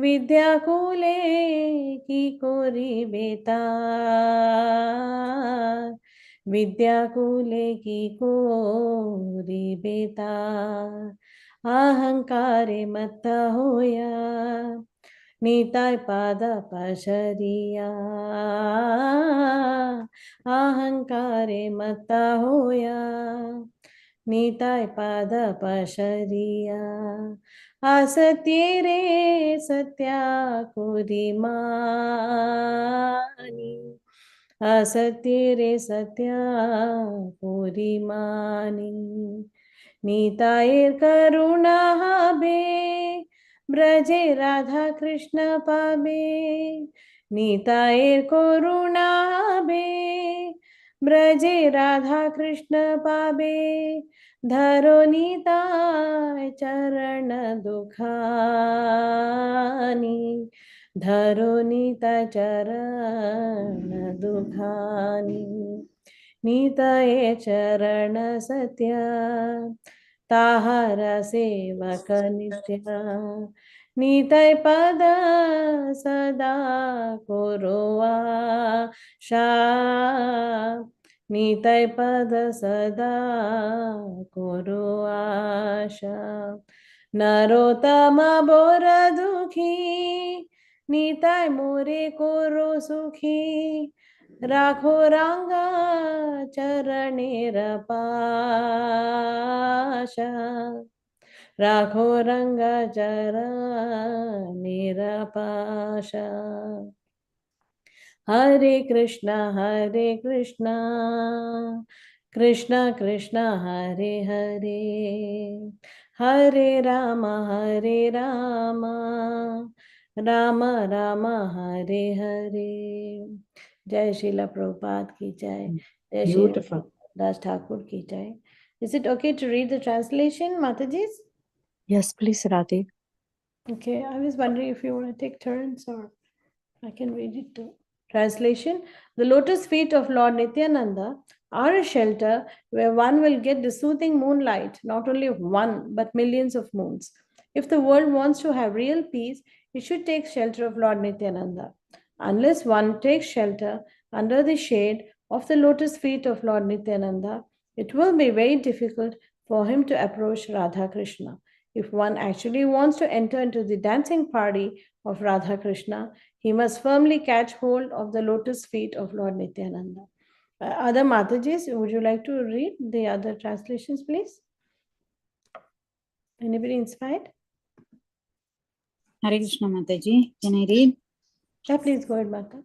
S8: विद्याकुले की कोरी बेतार विद्याकुले की कोरी बेतार अहंकारे मत होया निताय पाद पशरिया अहंकारे मत होया निताय पाद पशरिया असत्य रे सत्या कोरी मानी असत्य रे सत्या कोरी मानी निताय करुणा बे ब्रजे राधा कृष्ण पाबे निताय करुणा बे ब्रजे राधा कृष्ण पाबे धरो निताय चरण दुखानी धरो निताय चरण दुखानी निताय चरण सत्य ताहारा सेवक नित्य निताय पद सदा कोरो आशा निताय पद सदा कोरो आशा नरोत्तम बोर दुखी निताय मोरे कोरो सुखी Rakho Ranga Charanera Pasha. Rakho Ranga Charanera Pasha. Hare Krishna, Krishna Krishna, Hare Hare, Hare Rama, Rama Rama, Hare Hare. Jai Srila Prabhupada ki jai. Jai Srila
S1: Beautiful.
S8: Das Thakur ki jai. Is it okay to read the translation, Mataji's?
S7: Yes, please, Radhe.
S8: Okay, I was wondering if you want to take turns or I can read it too. Translation: the lotus feet of Lord Nityananda are a shelter where one will get the soothing moonlight, not only of one, but millions of moons. If the world wants to have real peace, it should take shelter of Lord Nityananda. Unless one takes shelter under the shade of the lotus feet of Lord Nityananda, it will be very difficult for him to approach Radha Krishna. If one actually wants to enter into the dancing party of Radha Krishna, he must firmly catch hold of the lotus feet of Lord Nityananda. Other Matajis, would you like to read the other translations, please? Anybody inspired?
S10: Hare Krishna Mataji, can I read?
S8: Yeah, please go ahead, Mata.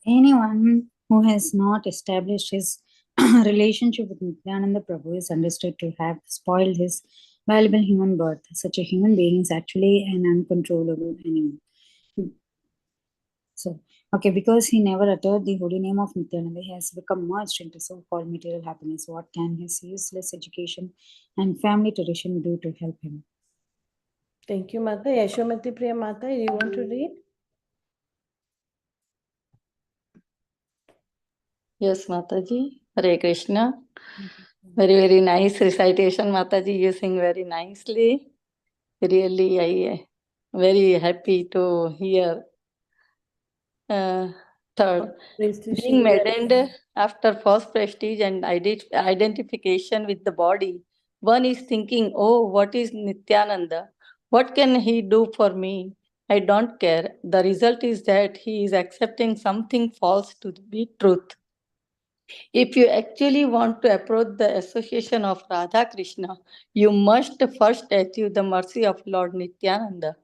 S10: Anyone who has not established his relationship with Nityananda Prabhu is understood to have spoiled his valuable human birth. Such a human being is actually an uncontrollable animal. So, okay, because he never uttered the holy name of Nityananda, he has become merged into so-called material happiness. What can his useless education and family tradition do to help him?
S8: Thank you, Mata. Yashomati Priya Mata, do you want to read?
S2: Yes, Mataji. Hare Krishna. Very, very nice recitation, Mataji. You sing very nicely. Really, I very happy to hear. Third, being maddened after false prestige and identification with the body, one is thinking, oh, what is Nityananda? What can he do for me? I don't care. The result is that he is accepting something false to be truth. If you actually want to approach the association of Radha Krishna, you must first achieve the mercy of Lord Nityananda.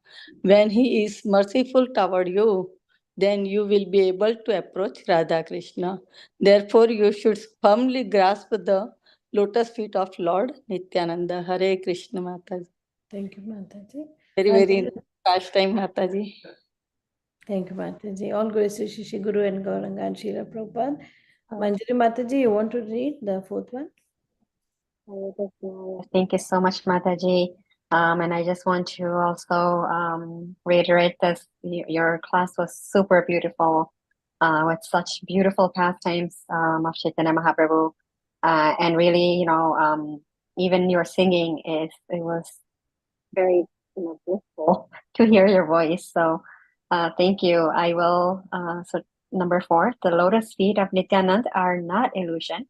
S2: When he is merciful toward you, then you will be able to approach Radha Krishna. Therefore, you should firmly grasp the lotus feet of Lord Nityananda. Hare Krishna Mataji.
S8: Thank you, Mataji.
S2: Very, very fast time, Mataji.
S8: Thank you, Mataji. All glories to Shri Guru and Gauranga and Srila Prabhupada. Manjari Mataji, you want to read the fourth one?
S11: Thank you so much, Mataji. And I just want to also reiterate this. Your class was super beautiful with such beautiful pastimes of Chaitanya Mahaprabhu. And really, even your singing, it was very blissful to hear your voice. So thank you. I will, so number 4, the lotus feet of Nityanand are not illusion.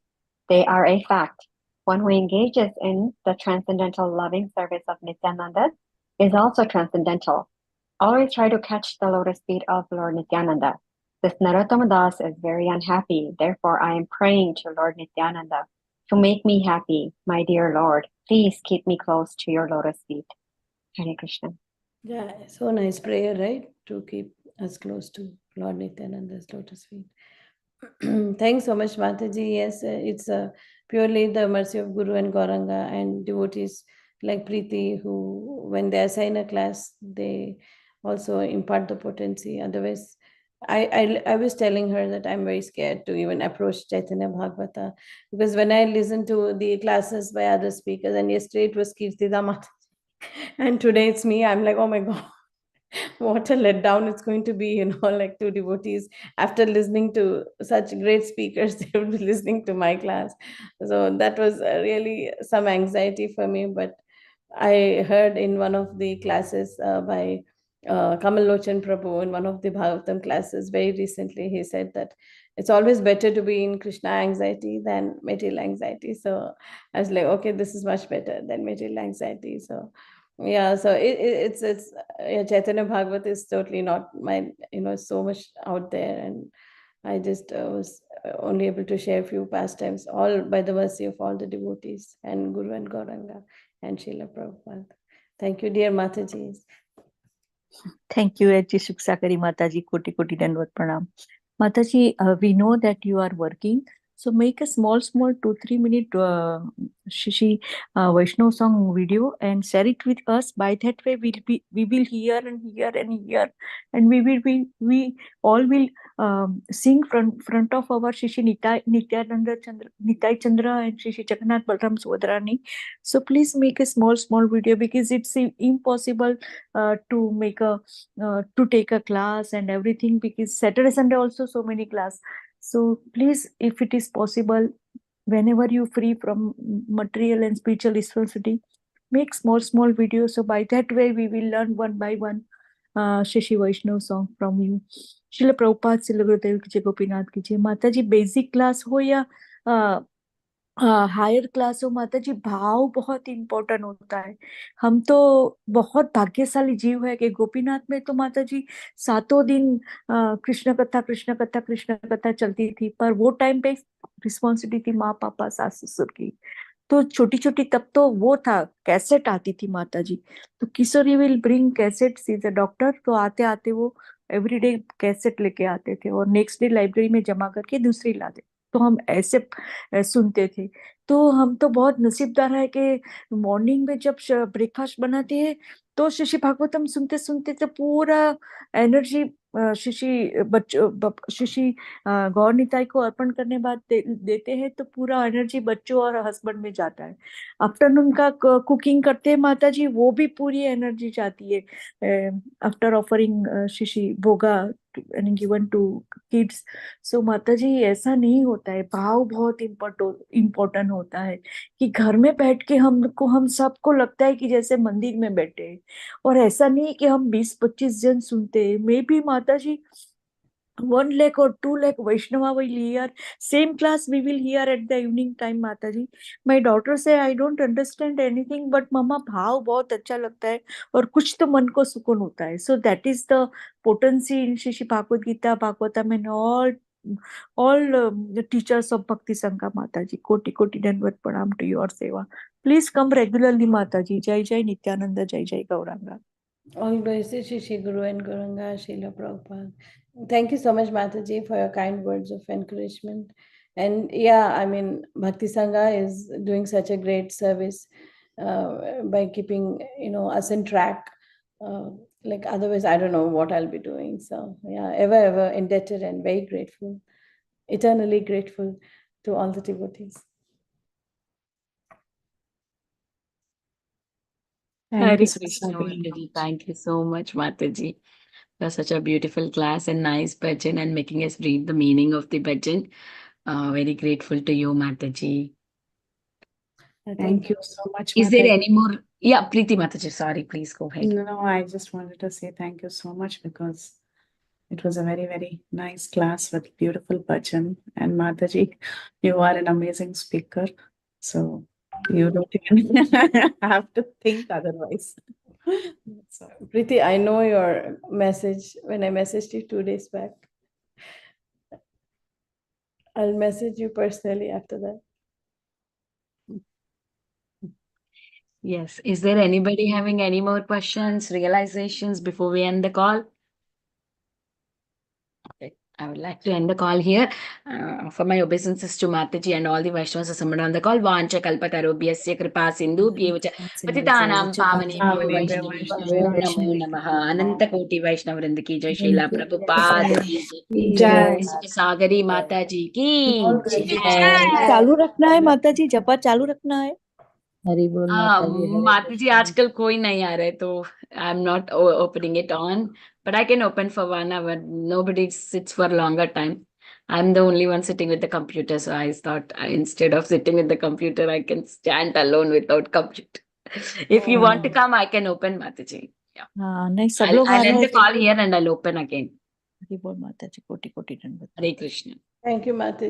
S11: They are a fact. One who engages in the transcendental loving service of Nityananda is also transcendental. Always try to catch the lotus feet of Lord Nityananda. This Narottama Das is very unhappy. Therefore, I am praying to Lord Nityananda to make me happy. My dear Lord, please keep me close to your lotus feet. Hare Krishna.
S8: Yeah, so nice prayer, right? To keep us close to Lord Nityananda's lotus feet. Thanks so much, Mataji. Yes, it's purely the mercy of Guru and Gauranga and devotees like Preeti, who, when they assign a class, they also impart the potency. Otherwise, I was telling her that I'm very scared to even approach Chaitanya Bhagavata, because when I listen to the classes by other speakers, and yesterday it was Kirtida Mataji, and today it's me, I'm like, oh my God, what a letdown it's going to be, like two devotees after listening to such great speakers, they will be listening to my class. So that was really some anxiety for me. But I heard in one of the classes by Kamal Lochan Prabhu, in one of the Bhagavatam classes very recently, he said that it's always better to be in Krishna anxiety than material anxiety. So I was like, okay, this is much better than material anxiety. So yeah, so it's Chaitanya Bhagavat is totally not my, so much out there, and I just was only able to share a few pastimes, all by the mercy of all the devotees and Guru and Gauranga and Srila Prabhupada. Thank you, dear Mataji.
S7: Thank you, H.G. Sukha Sagari Mataji. Koti Koti Dandavat Pranam. Mataji, we know that you are working. So make a small 2-3 minute Shishi Vaishnav song video and share it with us. By that way, we will hear and hear and hear, and we all will sing front of our Shishi Nitai Chandra and Shishi Jagannath Balram Sodrani. So please make a small video, because it's impossible to make a to take a class and everything, because Saturday Sunday also so many class. So please, if it is possible, whenever you free from material and spiritual responsibility, make small videos. So by that way, we will learn one by one Shishi Vaishnav song from you. Srila Prabhupada, Srila Gurudev ki jai, Gopinath ki jai. Mataji, basic class ho ya higher class हो, माता जी, भाव बहुत important होता है. हम तो बहुत भाग्यशाली जीव है कि गोपीनाथ में तो माता जी 7 दिन कृष्ण कथा चलती थी. पर वो टाइम पे रिस्पॉन्सिबिलिटी थी माँ पापा सास ससुर की. तो छोटी तब तो वो था, कैसेट आती थी माता जी. तो Kishori will bring cassette, is a doctor. तो आते वो एवरीडे कैसेट लेके आते थे और नेक्स्ट डे लाइब्रेरी में जमा करके दूसरी लाते. तो हम ऐसे सुनते थे. तो हम तो बहुत नसीबदार है कि मॉर्निंग में जब ब्रेकफास्ट बनाते हैं तो शिशी भागवतम सुनते तो पूरा एनर्जी शिशी गौर निताई को अर्पण करने बाद देते हैं, तो पूरा एनर्जी बच्चों और हस्बैंड में जाता है. आफ्टरनून का कुकिंग करते हैं माता जी, वो भी पूरी एनर्जी जाती है आफ्टर ऑफरिंग शिशी भोगा and given to kids. So माता जी, ऐसा नहीं होता है. भाव बहुत इम्पोर्टेंट होता है कि घर में बैठ के हम सबको लगता है कि जैसे मंदिर में बैठे हैं, और ऐसा नहीं कि हम 20-25 जन सुनते हैं. मे भी माता जी 1 lakh or 2 lakh Vaishnava will hear same class. We will hear at the evening time. Mataji, my daughter say I don't understand anything, but mama भाव बहुत अच्छा लगता है और कुछ तो मन को सुकून होता है. So that is the potency in Shri Bhagavad Gita, Bhagavatam, and all the teachers of Bhakti Sanga. Mataji, koti dandavat pranam to your seva. Please come regularly, Mataji. Jai Jai Nityananda, Jai Jai Gauranga.
S8: All glories to Shri Guru and Gauranga, Srila Prabhupada. Thank you so much, Mataji, for your kind words of encouragement. And yeah, I mean, Bhakti Sangha is doing such a great service by keeping, us in track. Like otherwise, I don't know what I'll be doing. So yeah, ever indebted and very grateful, eternally grateful to all the devotees.
S3: Hare Krishna, Mataji. Thank you so much, Mataji. That's such a beautiful class and nice bhajan and making us read the meaning of the bhajan. Very grateful to you, Mataji.
S1: Thank you so much,
S3: Is there
S1: Mataji.
S3: any more? Yeah, Preeti Mataji, sorry, please go ahead.
S1: No, I just wanted to say thank you so much, because it was a very, very nice class with beautiful bhajan. And Mataji, you are an amazing speaker. So you don't even have to think otherwise. So,
S8: Preeti, I know your message when I messaged you 2 days back. I'll message you personally after that.
S3: Yes. Is there anybody having any more questions, realizations before we end the call? Okay. I would like to end the call here. For my obeisances to Mataji and all the Vaishnavas assembled on the call. Vancha kalpatarubhyasya kripa sindhu pyevacha patitanam pavanebhyo Vaishnavyo namo namaha. Ananta koti Vaishnavrinda ki jai. Srila Prabhupada ki jai. Sukha Sagari Mataji ki jai.
S7: चालू रखना है माताजी, जपा चालू रखना है.
S2: हरि बोल माताजी, हरे
S3: माताजी आजकल कोई नहीं आ रहे, तो I am not opening it on, but I can open for 1 hour. Nobody sits for longer time. I'm the only one sitting with the computer, so I thought instead of sitting with the computer, I can stand alone without computer. If you want to come, I can open, Mataji. Yeah.
S7: नहीं, सब लोग
S3: I'll end the call here and I'll open again.
S7: Hari बोल माताजी, कोटि कोटि दंडवत.
S3: Hare Krishna.
S8: Thank you, Mataji.